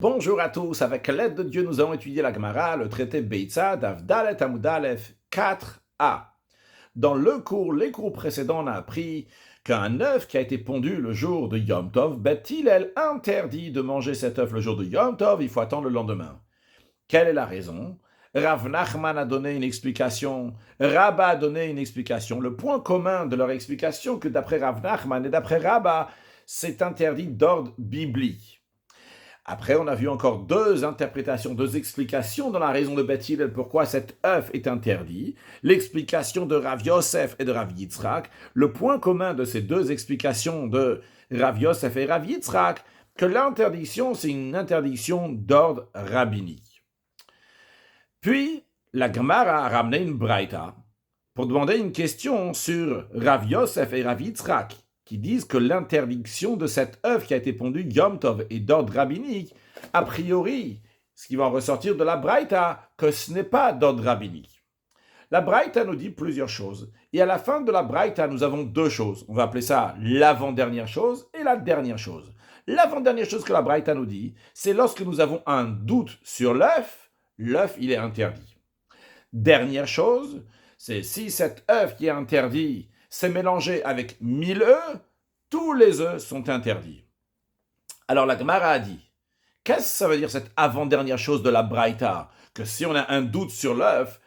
Bonjour à tous, avec l'aide de Dieu, nous allons étudier la Gemara, le traité Beitza, Daf Dalet Amud Aleph 4a. Dans les cours précédents, on a appris qu'un œuf qui a été pondu le jour de Yom Tov, Bet Hillel interdit de manger cet œuf le jour de Yom Tov, il faut attendre le lendemain. Quelle est la raison? Rav Nachman a donné une explication, Rabba a donné une explication. Le point commun de leur explication, que d'après Rav Nachman et d'après Rabba, c'est interdit d'ordre biblique. Après, on a vu encore deux interprétations, deux explications dans la raison de Beth Hillel pourquoi cet œuf est interdit. L'explication de Rav Yosef et de Rav Yitzhak. Le point commun de ces deux explications de Rav Yosef et Rav Yitzhak, que l'interdiction, c'est une interdiction d'ordre rabbinique. Puis, la Gemara a ramené une braïta pour demander une question sur Rav Yosef et Rav Yitzhak, qui disent que l'interdiction de cet œuf qui a été pondu Yom Tov est d'ordre rabbinique, a priori, ce qui va en ressortir de la Braïta, que ce n'est pas d'ordre rabbinique. La Braïta nous dit plusieurs choses, et à la fin de la Braïta, nous avons deux choses. On va appeler ça l'avant-dernière chose et la dernière chose. L'avant-dernière chose que la Braïta nous dit, c'est lorsque nous avons un doute sur l'œuf, l'œuf, il est interdit. Dernière chose, c'est si cet œuf qui est interdit c'est mélangé avec 1000 œufs, tous les œufs sont interdits. Alors la Gemara a dit, qu'est-ce que ça veut dire cette avant-dernière chose de la Braïta? Que si on a un doute sur l'œuf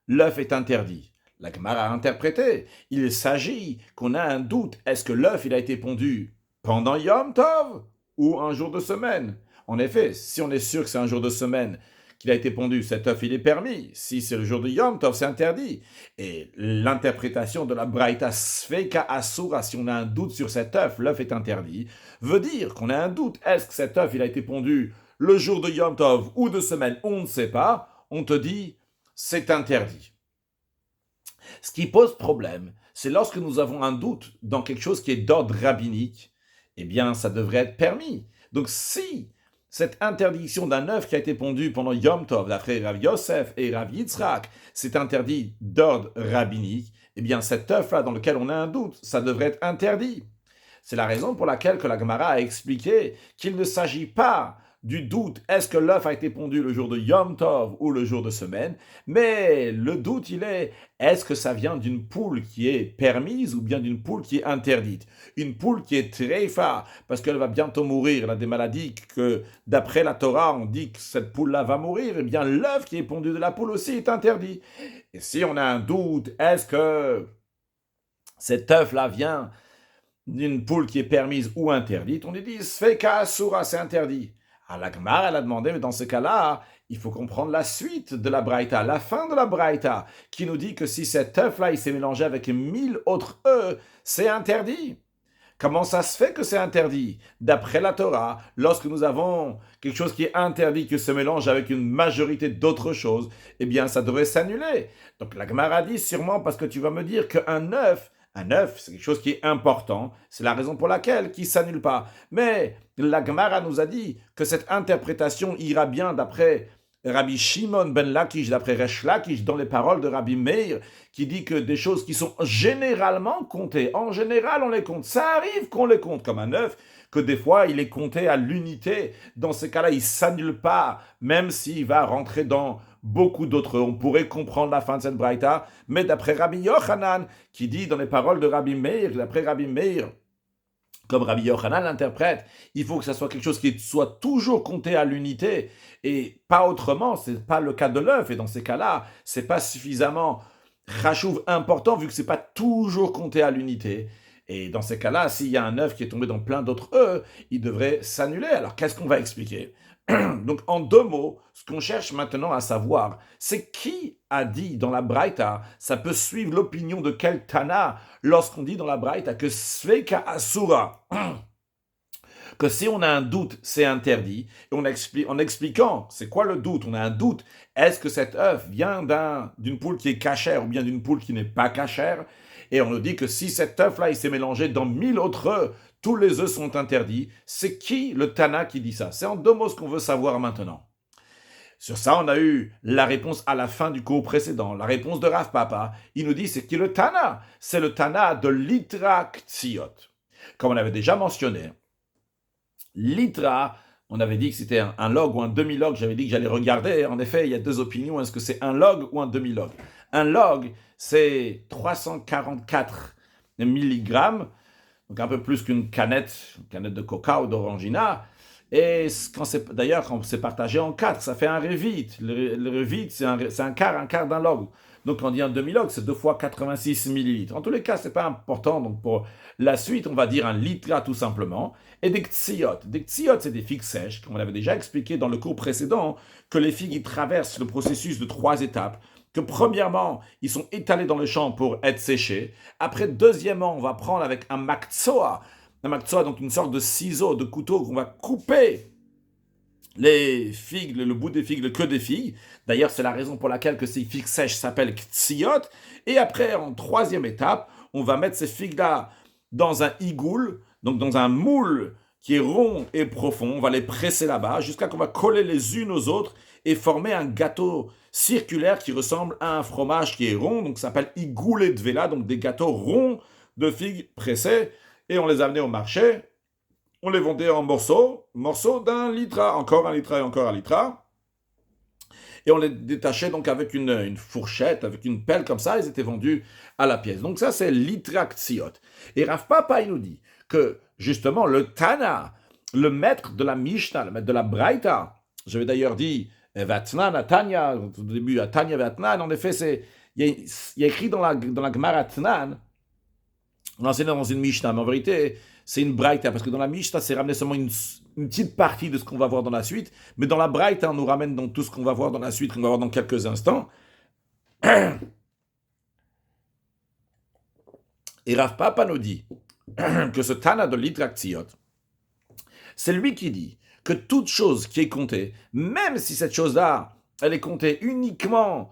est interdit. La Gemara a interprété, il s'agit qu'on a un doute, est-ce que l'œuf il a été pondu pendant Yom Tov ou un jour de semaine? En effet, si on est sûr que c'est un jour de semaine, qu'il a été pondu, cet œuf il est permis. Si c'est le jour de Yom Tov, c'est interdit. Et l'interprétation de la Braïta Sfeika Asura, si on a un doute sur cet œuf, l'œuf est interdit, veut dire qu'on a un doute. Est-ce que cet œuf il a été pondu le jour de Yom Tov ou de semaine? On ne sait pas. On te dit, c'est interdit. Ce qui pose problème, c'est lorsque nous avons un doute dans quelque chose qui est d'ordre rabbinique, eh bien, ça devrait être permis. Donc, si cette interdiction d'un œuf qui a été pondu pendant Yom Tov, d'après Rav Yosef et Rav Yitzhak, c'est interdit d'ordre rabbinique, eh bien cet œuf-là dans lequel on a un doute, ça devrait être interdit. C'est la raison pour laquelle que la Gemara a expliqué qu'il ne s'agit pas du doute, est-ce que l'œuf a été pondu le jour de Yom Tov ou le jour de semaine, mais le doute il est-ce que ça vient d'une poule qui est permise ou bien d'une poule qui est interdite? Une poule qui est treifa, parce qu'elle va bientôt mourir, elle a des maladies que d'après la Torah on dit que cette poule-là va mourir, eh bien l'œuf qui est pondu de la poule aussi est interdit. Et si on a un doute, est-ce que cet œuf-là vient d'une poule qui est permise ou interdite, on lui dit Sfeika Asura, c'est interdit. À la Gemara, elle a demandé, mais dans ce cas-là, il faut comprendre la suite de la Braïta, la fin de la Braïta, qui nous dit que si cet œuf-là, il s'est mélangé avec 1000 autres œufs, c'est interdit. Comment ça se fait que c'est interdit? D'après la Torah, lorsque nous avons quelque chose qui est interdit, qui se mélange avec une majorité d'autres choses, eh bien, ça devrait s'annuler. Donc la Gemara dit sûrement parce que tu vas me dire qu'un œuf, c'est quelque chose qui est important. C'est la raison pour laquelle il ne s'annule pas. Mais la Gemara nous a dit que cette interprétation ira bien d'après Rabbi Shimon ben Lakish, d'après Resh Lakish, dans les paroles de Rabbi Meir, qui dit que des choses qui sont généralement comptées, en général on les compte, ça arrive qu'on les compte comme un œuf, que des fois il est compté à l'unité. Dans ces cas-là, il ne s'annule pas, même s'il va rentrer dans beaucoup d'autres. On pourrait comprendre la fin de cette braïta, mais d'après Rabbi Yochanan, qui dit dans les paroles de Rabbi Meir, d'après Rabbi Meir, comme Rabbi Yochanan l'interprète, il faut que ça soit quelque chose qui soit toujours compté à l'unité, et pas autrement, c'est pas le cas de l'œuf, et dans ces cas-là, c'est pas suffisamment chachouv important, vu que c'est pas toujours compté à l'unité. Et dans ces cas-là, s'il y a un œuf qui est tombé dans plein d'autres œufs, il devrait s'annuler. Alors, qu'est-ce qu'on va expliquer? Donc, en deux mots, ce qu'on cherche maintenant à savoir, c'est qui a dit dans la Braïta, ça peut suivre l'opinion de quel Tana, lorsqu'on dit dans la Braïta que Sveka Asura, que si on a un doute, c'est interdit. Et en expliquant, c'est quoi le doute? On a un doute. Est-ce que cet œuf vient d'une poule qui est cachère ou bien d'une poule qui n'est pas cachère? Et on nous dit que si cet œuf-là, il s'est mélangé dans 1000 autres œufs, tous les œufs sont interdits. C'est qui le Tana qui dit ça? C'est en deux mots ce qu'on veut savoir maintenant. Sur ça, on a eu la réponse à la fin du cours précédent, la réponse de Rav Papa. Il nous dit c'est qui le Tana? C'est le Tana de l'Itra Ktsiot. Comme on avait déjà mentionné, l'Itra On avait dit que c'était un log ou un demi-log. J'avais dit que j'allais regarder. En effet, il y a deux opinions. Est-ce que c'est un log ou un demi-log? Un log, c'est 344 milligrammes, donc un peu plus une canette de coca ou d'orangina. Et d'ailleurs, quand c'est partagé en 4, ça fait un revit. Le revit, c'est un quart d'un log. Donc, quand on dit un demi-log, c'est 2 fois 86 millilitres. En tous les cas, c'est pas important. Donc, pour la suite, on va dire un litre tout simplement. Et des ktsiotes. Des ktsiotes, c'est des figues sèches, comme on avait déjà expliqué dans le cours précédent, que les figues ils traversent le processus de 3 étapes. Que premièrement, ils sont étalés dans le champ pour être séchés. Après, deuxièmement, on va prendre avec un makzoa. Un makzoa, donc une sorte de ciseau, de couteau qu'on va couper les figues, le bout des figues, le queue des figues. D'ailleurs, c'est la raison pour laquelle que ces figues sèches s'appellent ktsiot. Et après, en troisième étape, on va mettre ces figues-là dans un igoul, donc dans un moule qui est rond et profond. On va les presser là-bas jusqu'à qu'on va coller les unes aux autres et former un gâteau circulaire qui ressemble à un fromage qui est rond. Donc, ça s'appelle igoulé de vela, donc des gâteaux ronds de figues pressées. Et on les amenait au marché. On les vendait en morceaux d'un litre, encore un litre et encore un litre. Et on les détachait donc avec une fourchette, avec une pelle comme ça, ils étaient vendus à la pièce. Donc ça, c'est l'itraktsiot. Et Rav Papa, il nous dit que justement, le Tana, le maître de la Mishnah, le maître de la Braïta, j'avais d'ailleurs dit Vatnan, Atanya, au début, Atanya, Vatnan, en effet, il y a écrit dans la Gemara Tnan, on enseigne dans une Mishnah, mais en vérité, c'est une Braïta, parce que dans la Mishnah, c'est ramené seulement une petite partie de ce qu'on va voir dans la suite, mais dans la Braïta, on nous ramène dans tout ce qu'on va voir dans la suite, qu'on va voir dans quelques instants. Et Rav Papa nous dit que ce Tana de l'Itraktsiot, c'est lui qui dit que toute chose qui est comptée, même si cette chose-là, elle est comptée uniquement,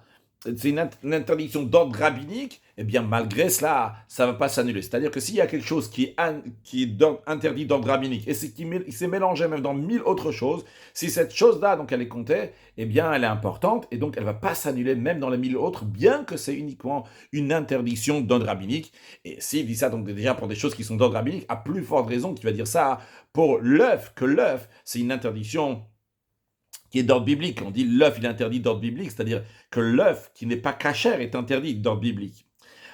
c'est une interdiction d'ordre rabbinique, eh bien malgré cela, ça ne va pas s'annuler. C'est-à-dire que s'il y a quelque chose qui est interdit d'ordre rabbinique, et qui s'est mélangé même dans 1000 autres choses, si cette chose-là, donc elle est comptée, eh bien elle est importante, et donc elle ne va pas s'annuler même dans les 1000 autres, bien que c'est uniquement une interdiction d'ordre rabbinique. Et s'il dit ça donc déjà pour des choses qui sont d'ordre rabbinique, à plus forte raison qu'il va dire ça pour l'œuf, que l'œuf, c'est une interdiction qui est d'ordre biblique. On dit l'œuf, il est interdit d'ordre biblique, c'est-à-dire que l'œuf qui n'est pas cachère est interdit d'ordre biblique.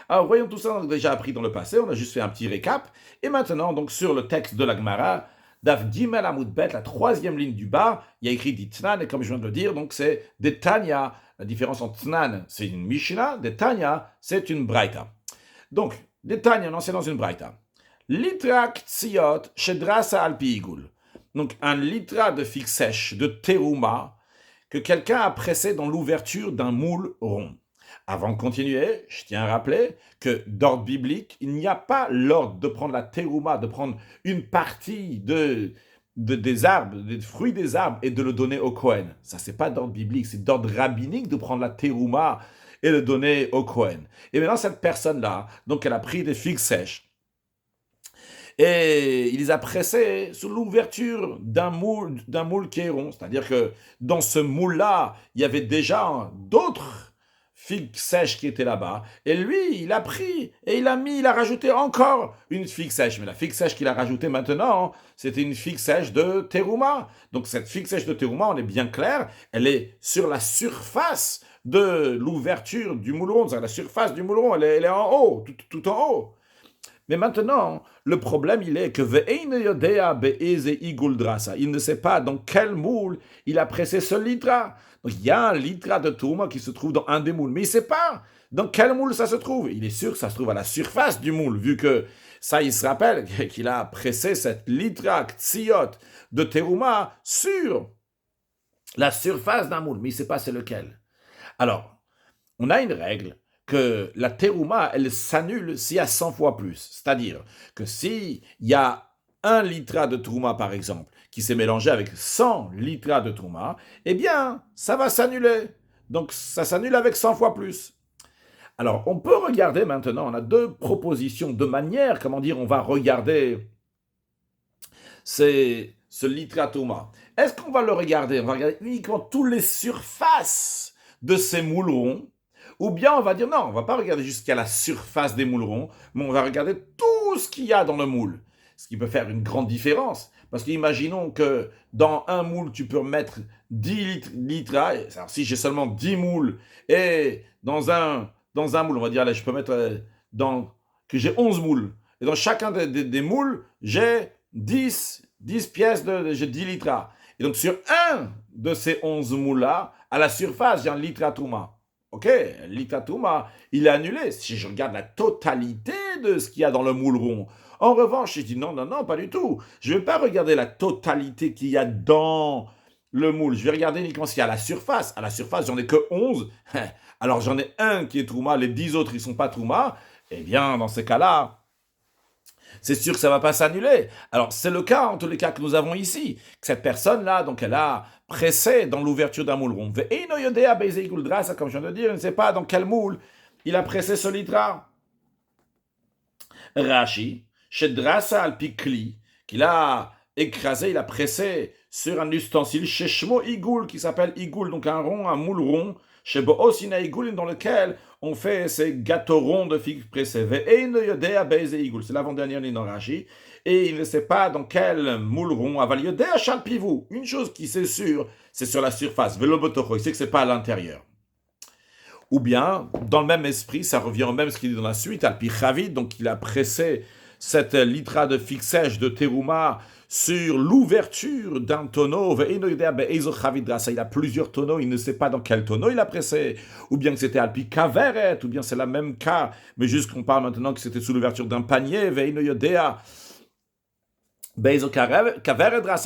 Alors voyons tout ça, on a déjà appris dans le passé, on a juste fait un petit récap. Et maintenant, donc sur le texte de la Gemara, Daf Gimel Amud Bet, la troisième ligne du bas, il y a écrit dit Tnan, et comme je viens de le dire, donc c'est des Tanya. La différence entre Tnan, c'est une Mishnah, des Tanya, c'est une Braïta. Donc, des Tanya, non, c'est dans une Braïta. Litra Ksiot, Shedrasa Alpi Igul. Donc, un litra de figue sèche, de terouma, que quelqu'un a pressé dans l'ouverture d'un moule rond. Avant de continuer, je tiens à rappeler que d'ordre biblique, il n'y a pas l'ordre de prendre la terouma, de prendre une partie des arbres, des fruits des arbres et de le donner au Kohen. Ça, c'est pas d'ordre biblique, c'est d'ordre rabbinique de prendre la terouma et le donner au Kohen. Et maintenant, cette personne-là, donc elle a pris des figues sèches, et il les a pressés sous l'ouverture d'un moule qui est rond. C'est-à-dire que dans ce moule-là, il y avait déjà d'autres figues sèches qui étaient là-bas. Et lui, il a pris et il a rajouté encore une figue sèche. Mais la figue sèche qu'il a rajoutée maintenant, c'était une figue sèche de terouma. Donc cette figue sèche de terouma, on est bien clair, elle est sur la surface de l'ouverture du moule rond. La surface du moule rond, elle est en haut, tout en haut. Mais maintenant, le problème, il est que il ne sait pas dans quel moule il a pressé ce litra. Donc, il y a un litra de tourma qui se trouve dans un des moules, mais il ne sait pas dans quel moule ça se trouve. Il est sûr que ça se trouve à la surface du moule, vu que ça, il se rappelle qu'il a pressé cette litra ksiot de terouma sur la surface d'un moule, mais il ne sait pas c'est lequel. Alors, on a une règle que la terouma, elle s'annule s'il y a 100 fois plus. C'est-à-dire que s'il y a 1 litre de tourma, par exemple, qui s'est mélangé avec 100 litres de tourma, eh bien, ça va s'annuler. Donc, ça s'annule avec 100 fois plus. Alors, on peut regarder maintenant, on a 2 propositions, 2 manières, on va regarder ce litre à tourma. Est-ce qu'on va le regarder? On va regarder uniquement toutes les surfaces de ces moulons. Ou bien on va dire non, on ne va pas regarder jusqu'à la surface des moules ronds, mais on va regarder tout ce qu'il y a dans le moule. Ce qui peut faire une grande différence. Parce qu'imaginons que dans un moule, tu peux mettre 10 litres. Alors, si j'ai seulement 10 moules, et dans un moule, on va dire, là, je peux mettre que j'ai 11 moules. Et dans chacun des moules, j'ai 10 pièces, j'ai 10 litres. Et donc, sur un de ces 11 moules-là, à la surface, j'ai un litre à Touma. Ok, le litre à Touma, il est annulé. Si je regarde la totalité de ce qu'il y a dans le moule rond. En revanche, je dis non, non, non, pas du tout. Je ne vais pas regarder la totalité qu'il y a dans le moule. Je vais regarder uniquement ce qu'il y a à la surface. À la surface, j'en ai que 11. Alors, j'en ai un qui est Trouma, les 10 autres, ils ne sont pas Trouma. Eh bien, dans ces cas-là, c'est sûr que ça ne va pas s'annuler. Alors, c'est le cas, en tous les cas, que nous avons ici. Que cette personne-là, donc, elle a pressé dans l'ouverture d'un moule rond. Comme je viens de dire, je ne sais pas dans quel moule il a pressé ce litre. Rashi, chez Drasa al-Pikli, qu'il a écrasé, il a pressé sur un ustensile chez Shmo Igoul, qui s'appelle Igoul, donc un moule rond, chez Boosina Igoul, dans lequel on fait ces gâteaux ronds de figues pressées. C'est l'avant-dernière ligne dans Rashi, et il ne sait pas dans quel moule rond aval Yodea Shalpivou. Une chose qui c'est sûr, c'est sur la surface. Velobotocho, il sait que c'est pas à l'intérieur. Ou bien, dans le même esprit, ça revient au même ce qu'il dit dans la suite, Alpi Chavid, donc il a pressé cette litra de fixèche de Teruma sur l'ouverture d'un tonneau. Il a plusieurs tonneaux, il ne sait pas dans quel tonneau il a pressé. Ou bien que c'était Alpi Kaveret, ou bien c'est la même cas, mais juste qu'on parle maintenant que c'était sous l'ouverture d'un panier. Il ne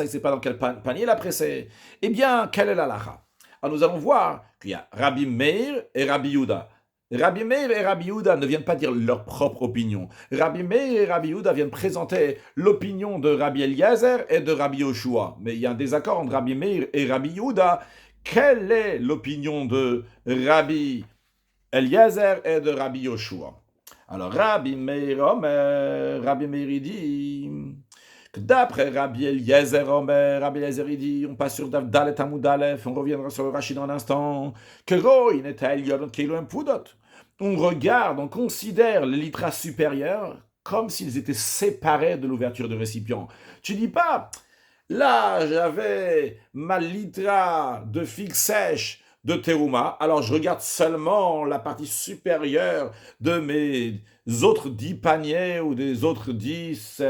sait pas dans quel panier il a pressé. Eh bien, quelle est la lacha? Alors nous allons voir qu'il y a Rabbi Meir et Rabbi Yehuda. Rabbi Meir et Rabbi Yehuda ne viennent pas dire leur propre opinion. Rabbi Meir et Rabbi Yehuda viennent présenter l'opinion de Rabbi Eliezer et de Rabbi Yoshua. Mais il y a un désaccord entre Rabbi Meir et Rabbi Yehuda. Quelle est l'opinion de Rabbi Eliezer et de Rabbi Yoshua? Alors Rabbi Meir dit... D'après Rabbi Eliezer, Rabbi Eliezer il dit, on passe sur Dalet Amud Aleph, on reviendra sur le Rashi dans un instant, que on regarde, on considère les litras supérieurs comme s'ils étaient séparés de l'ouverture du récipient. Tu dis pas, là j'avais ma litra de figue sèche de Teruma, alors je regarde seulement la partie supérieure de mes autres 10 paniers ou des autres 10...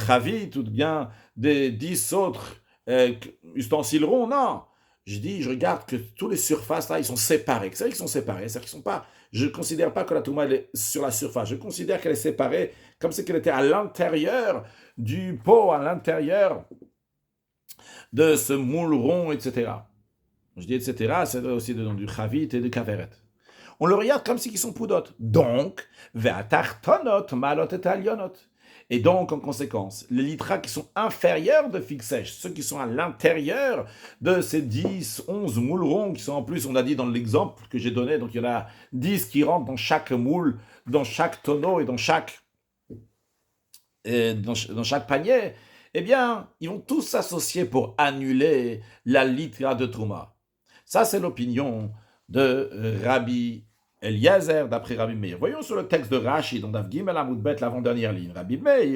Chavit ou bien des 10 autres ustensiles ronds, non. Je regarde que toutes les surfaces là, ils sont séparés. C'est vrai qu'ils sont séparés, c'est-à-dire qu'ils sont pas. Je ne considère pas que la touma est sur la surface. Je considère qu'elle est séparée comme si elle était à l'intérieur du pot, à l'intérieur de ce moule rond, etc. Je dis etc. C'est aussi dedans du chavit et du kaveret. On le regarde comme si ils sont poudot. Donc, ve'atartonot malot et alionot. Et donc, en conséquence, les litras qui sont inférieurs de figue sèche, ceux qui sont à l'intérieur de ces 10, 11 moules ronds, qui sont en plus, on a dit dans l'exemple que j'ai donné, donc il y en a 10 qui rentrent dans chaque moule, dans chaque tonneau et dans chaque panier, eh bien, ils vont tous s'associer pour annuler la litra de Trouma. Ça, c'est l'opinion de Rabbi Eliezer, d'après Rabbi Meir. Voyons sur le texte de Rashi, dans Daf Gimel Amud Bet, l'avant-dernière ligne. Rabbi Meir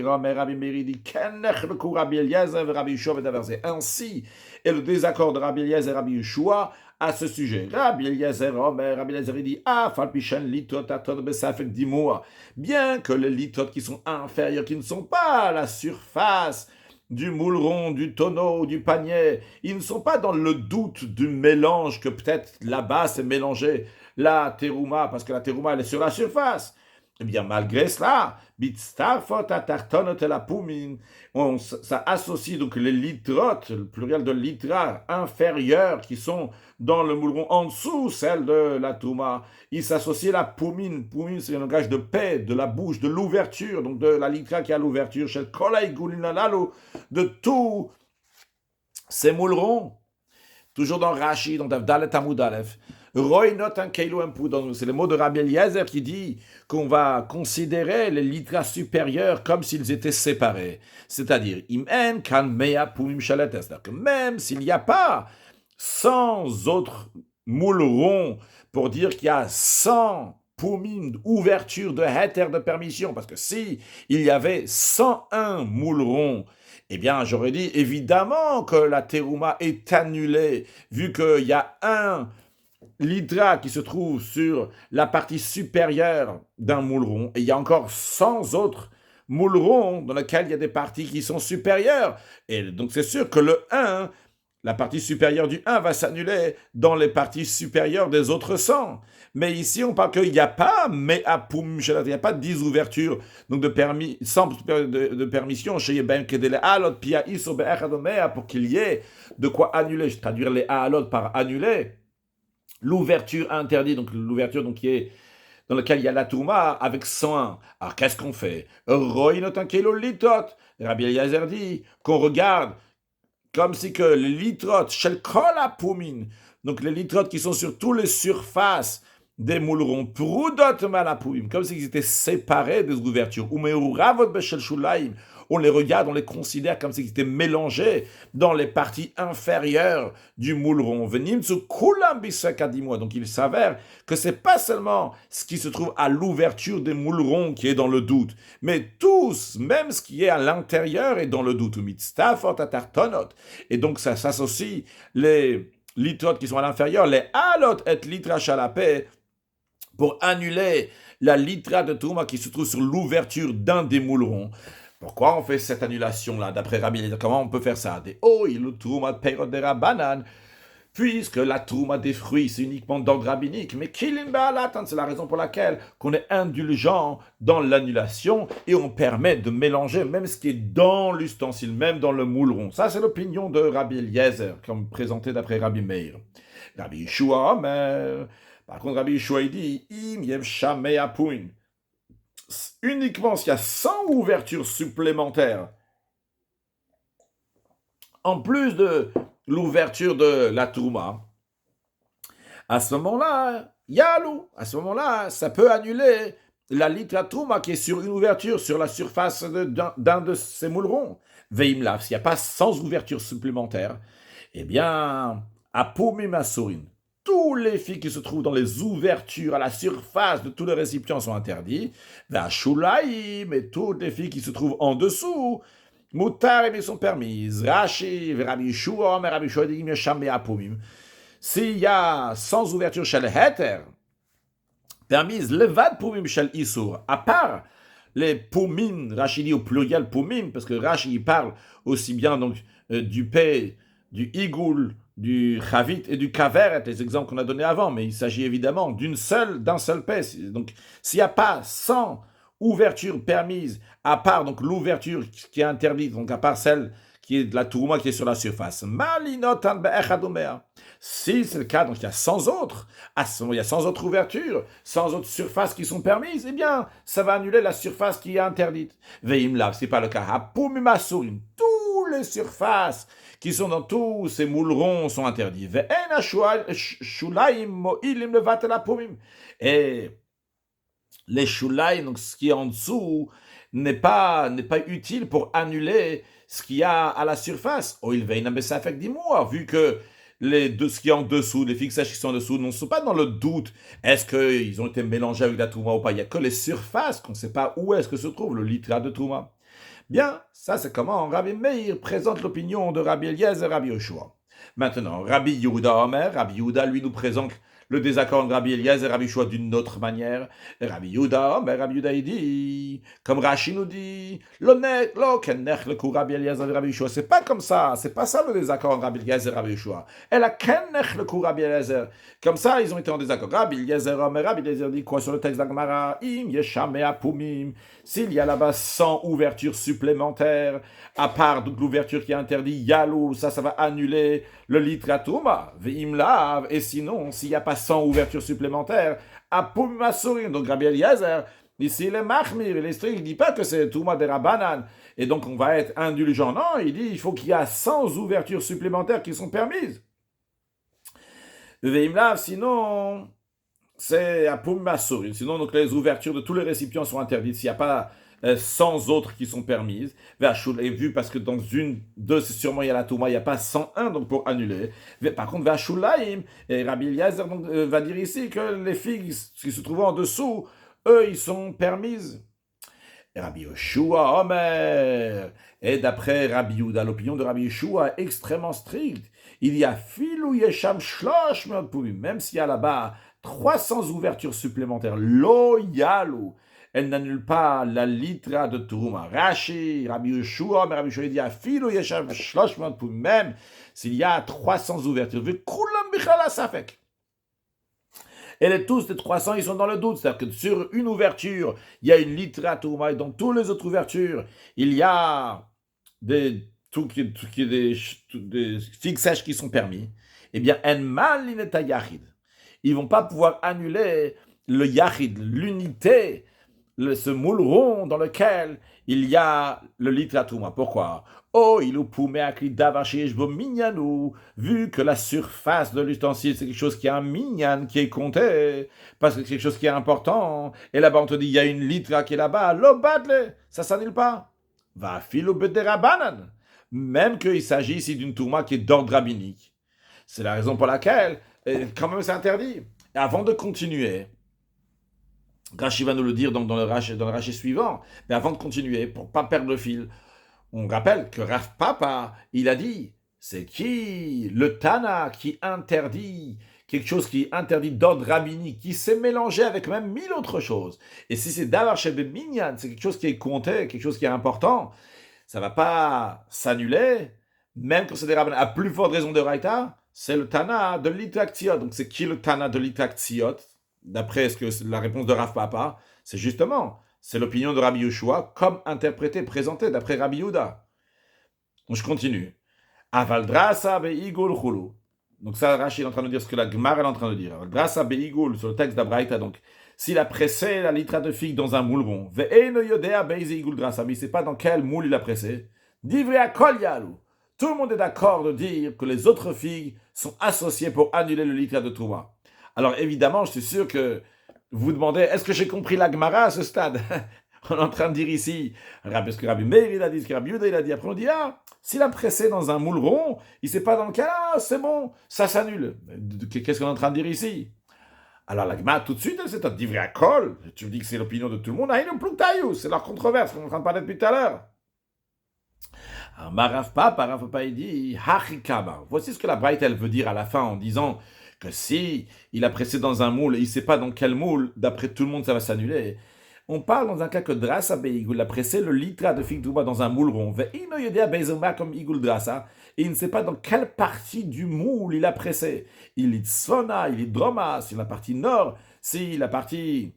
dit Kenech le coup Rabbi Eliezer, Rabbi Yeshua et ainsi est le désaccord de Rabbi Eliezer et Rabbi Yeshua à ce sujet. Rabbi Eliezer dit Falpichen litot atot besafek dimoua. Bien que les litot qui sont inférieurs, qui ne sont pas à la surface du moule rond, du tonneau, du panier, ils ne sont pas dans le doute du mélange que peut-être là-bas c'est mélangé la terouma, parce que la terouma elle est sur la surface. Eh bien, malgré cela, ça associe donc les litrotes, le pluriel de litra, inférieurs, qui sont dans le moule rond en dessous, celle de la touma. Il s'associe la poumine. Poumine, c'est un langage de paix, de la bouche, de l'ouverture, donc de la litra qui a l'ouverture, chez Kolay Goulinalalu, de tous ces moules ronds. Toujours dans Rashi, dans Dalet Amud Aleph. C'est le mot de Rabbi Eliezer qui dit qu'on va considérer les litras supérieurs comme s'ils étaient séparés. C'est-à-dire, c'est-à-dire que même s'il n'y a pas 100 autres moules ronds pour dire qu'il y a 100 poumines, ouverture de heter de permission, parce que si il y avait 101 moules ronds Eh bien, j'aurais dit évidemment que la terouma est annulée, vu qu'il y a un l'hydra qui se trouve sur la partie supérieure d'un moule rond, et il y a encore 100 autres moules ronds dans lesquels il y a des parties qui sont supérieures. Et donc c'est sûr que le 1, la partie supérieure du 1 va s'annuler dans les parties supérieures des autres 100. Mais ici, on parle qu'il n'y a pas me'apum, il n'y a pas 10 ouvertures, donc de permis, sans de permission, chez Ben Kedele Alot, Pia Iso Be'echadomea, pour qu'il y ait de quoi annuler. Je traduire les Alot par annuler. L'ouverture interdite, donc l'ouverture donc, qui est dans laquelle il y a la touma avec 101. Alors qu'est-ce qu'on fait? Rabbi Eliezer dit qu'on regarde comme si que les litrotes, shel kol apoumin, donc les litrotes qui sont sur toutes les surfaces des moules ronds, prudot malapouim, comme s'ils étaient séparés des ouvertures, ou meuravot beshel shulaim, on les regarde, on les considère comme s'ils étaient mélangés dans les parties inférieures du moule rond. Donc il s'avère que c'est pas seulement ce qui se trouve à l'ouverture des moules ronds qui est dans le doute, mais tous, même ce qui est à l'intérieur est dans le doute. Et donc ça s'associe les litrotes qui sont à l'inférieur, les alot et litra chalapé, pour annuler la litra de Touma qui se trouve sur l'ouverture d'un des moules ronds. Pourquoi on fait cette annulation-là, d'après Rabbi Eliezer? Comment on peut faire ça? Il Touma peirot de Rabbanan, puisque la Touma des fruits, c'est uniquement d'ordre rabbinique, mais Kilin Ba'alatan, c'est la raison pour laquelle qu'on est indulgent dans l'annulation et on permet de mélanger même ce qui est dans l'ustensile, même dans le moule rond. Ça, c'est l'opinion de Rabbi Eliezer, comme présenté d'après Rabbi Meir. Rabbi Yeshua, mais par contre, Rabbi Yeshua, il dit Im yev shamei apuin. Uniquement s'il y a 100 ouvertures supplémentaires, en plus de l'ouverture de la Touma, à ce moment-là, Yalou, à ce moment-là, ça peut annuler la litra Touma qui est sur une ouverture sur la surface d'un de ces moules ronds. Veimlav, s'il n'y a pas 100 ouvertures supplémentaires, eh bien, Apomim Asurin, tous les filles qui se trouvent dans les ouvertures à la surface de tous les récipients sont interdits. Vashulaim, et toutes les filles qui se trouvent en dessous, Mutar et sont permises. Rashi, Rabbi Yeshua, mais Rabbi Yeshua dit Mesham Apomim. S'il y a 100 ouvertures chez le Heter, permises, Levad Pomim Shel Isur, à part les Pomim, Rashi dit au pluriel Pomim, parce que Rashi parle aussi bien donc du P, du Igoul, du Chavit et du Kaveret, les exemples qu'on a donnés avant, mais il s'agit évidemment d'un seul P. Donc, s'il n'y a pas 100 ouvertures permises, à part donc l'ouverture qui est interdite, donc à part celle qui est de la tourma qui est sur la surface, malinotan be'echadomea. Si c'est le cas, donc il y a 100 autres, il y a 100 autres ouvertures, 100 autres surfaces qui sont permises, eh bien, ça va annuler la surface qui est interdite. Veimlav, c'est pas le cas. Hapumimasurim, toutes les surfaces qui sont dans tous ces moules ronds sont interdits. Et les shulaim, donc ce qui est en dessous, n'est pas utile pour annuler ce qu'il y a à la surface. Vu que ce qui est en dessous, les fixages qui sont en dessous, ne sont pas dans le doute. Est-ce qu'ils ont été mélangés avec la Touma ou pas? Il n'y a que les surfaces qu'on ne sait pas où est-ce que se trouve le litra de Touma. Bien, ça c'est comment Rabbi Meir présente l'opinion de Rabbi Eliezer et Rabbi Yoshua. Maintenant, Rabbi Yehuda Omer, Rabbi Yehuda lui nous présente le désaccord entre Rabbi Eliezer et Rabbi Yoshua d'une autre manière. Rabbi Yehuda Omer, Rabbi Yehuda il dit, comme Rashi nous dit, Rabbi Eliezer et Rabbi Yoshua, c'est pas comme ça, c'est pas ça le désaccord entre Rabbi Eliezer et Rabbi Yoshua. Elle a kennech le Rabbi Eliezer. Comme ça, ils ont été en désaccord. Rabbi Eliezer Omer, Rabbi Eliezer dit quoi sur le texte d'Agmara? Im yeshame apumim. S'il y a là-bas 100 ouvertures supplémentaires, à part donc l'ouverture qui est interdite, Yalou, ça va annuler le litra Touma, Veimlav, et sinon, s'il n'y a pas 100 ouvertures supplémentaires, Apum Masurin, donc Rabbi Eliezer, ici il est Machmir, il est strict, il ne dit pas que c'est Touma de Rabbanan, et donc on va être indulgent. Non, il dit il faut qu'il y ait 100 ouvertures supplémentaires qui sont permises. Veimlav, sinon, c'est Apum Masurin, sinon donc les ouvertures de tous les récipients sont interdites, s'il n'y a pas 100 autres qui sont permises. Et vu parce que dans une, deux, c'est sûrement il y a la Touma, il n'y a pas 101 donc pour annuler. Par contre, Vashulaim, et Rabbi Eliezer va dire ici que les filles qui se trouvent en dessous, eux, ils sont permises. Et Rabbi Yoshua Omer. Et d'après Rabbi Yehuda, l'opinion de Rabbi Yoshua est extrêmement stricte. Il y a filou yesham shlosh meot pumim, même s'il y a là-bas 300 ouvertures supplémentaires, lo yalou, elle n'annule pas la litra de Trouma. Rashi, Rabbi Yoshua, mais Rabbi Yoshua dit filou yesham shlosh meot pumim, même s'il y a 300 ouvertures, ve kulam bichala safek. Et tous les 300, ils sont dans le doute. C'est-à-dire que sur une ouverture, il y a une litra Trouma, et dans toutes les autres ouvertures, il y a des figues sèches qui sont permis. Eh bien, en mal l'ineta yachid. Ils vont pas pouvoir annuler le yachid, l'unité, ce moule rond dans lequel il y a le litra Trouma. Pourquoi? Oh, il ou poumé akli davachish bo minyanou, vu que la surface de l'ustensile, c'est quelque chose qui est un minyan, qui est compté, parce que c'est quelque chose qui est important, et là-bas on te dit, il y a une litra qui est là-bas, lo badle, ça s'annule pas. Va filo bederabanan, même qu'il s'agit ici d'une tourma qui est d'ordre rabbinique. C'est la raison pour laquelle, quand même c'est interdit. Et avant de continuer, Rashi va nous le dire dans le Rashi suivant, mais avant de continuer, pour ne pas perdre le fil, on rappelle que Rav Papa, il a dit, c'est qui le Tana qui interdit quelque chose qui est interdit d'ordre rabbinique, qui s'est mélangé avec même 1000 autres choses. Et si c'est Davar Shebe Minyan, c'est quelque chose qui est compté, quelque chose qui est important, ça ne va pas s'annuler, même quand c'est des rabbins à plus forte raison de Raïta, c'est le Tana de l'Itraktiot. Donc c'est qui le Tana de l'Itraktiot? D'après la réponse de Rav Papa, c'est justement... C'est l'opinion de Rabbi Yoshua, comme interprétée, présentée d'après Rabbi Yehuda. Donc je continue. Aval drasa be'igul chulu. Donc ça, Rashi est en train de dire ce que la Gemara est en train de dire. Aval drasa be'igul, sur le texte d'Abraïta. Donc, s'il a pressé la litra de figue dans un moule rond, ve'eno yodea be'ize igul drasa, mais il ne sait pas dans quel moule il a pressé. Divrea kol yalu. Tout le monde est d'accord de dire que les autres figues sont associées pour annuler le litra de Trouma. Alors évidemment, je suis sûr que vous demandez, est-ce que j'ai compris la Gemara à ce stade? On est en train de dire ici, parce que Rabbi Meir il a dit, ce que Rabbi Yehuda il a dit, après on dit, s'il a pressé dans un moule rond, il ne sait pas dans lequel, c'est bon, ça s'annule. Qu'est-ce qu'on est en train de dire ici? Alors la Gemara tout de suite, elle s'est dit, vrai à col, tu me dis que c'est l'opinion de tout le monde, c'est leur controverse, qu'on est en train de parler depuis tout à l'heure. Alors Rav Papa il dit, Hachikaba. Voici ce que la Braïta elle veut dire à la fin en disant que si il a pressé dans un moule et il ne sait pas dans quel moule, d'après tout le monde, ça va s'annuler. On parle dans un cas que Drasa Beigul a pressé le litra de figue Trouba dans un moule rond. Comme Igul Drasa, et il ne sait pas dans quelle partie du moule il a pressé. Il est Sona, il est Droma, c'est la partie nord, c'est la partie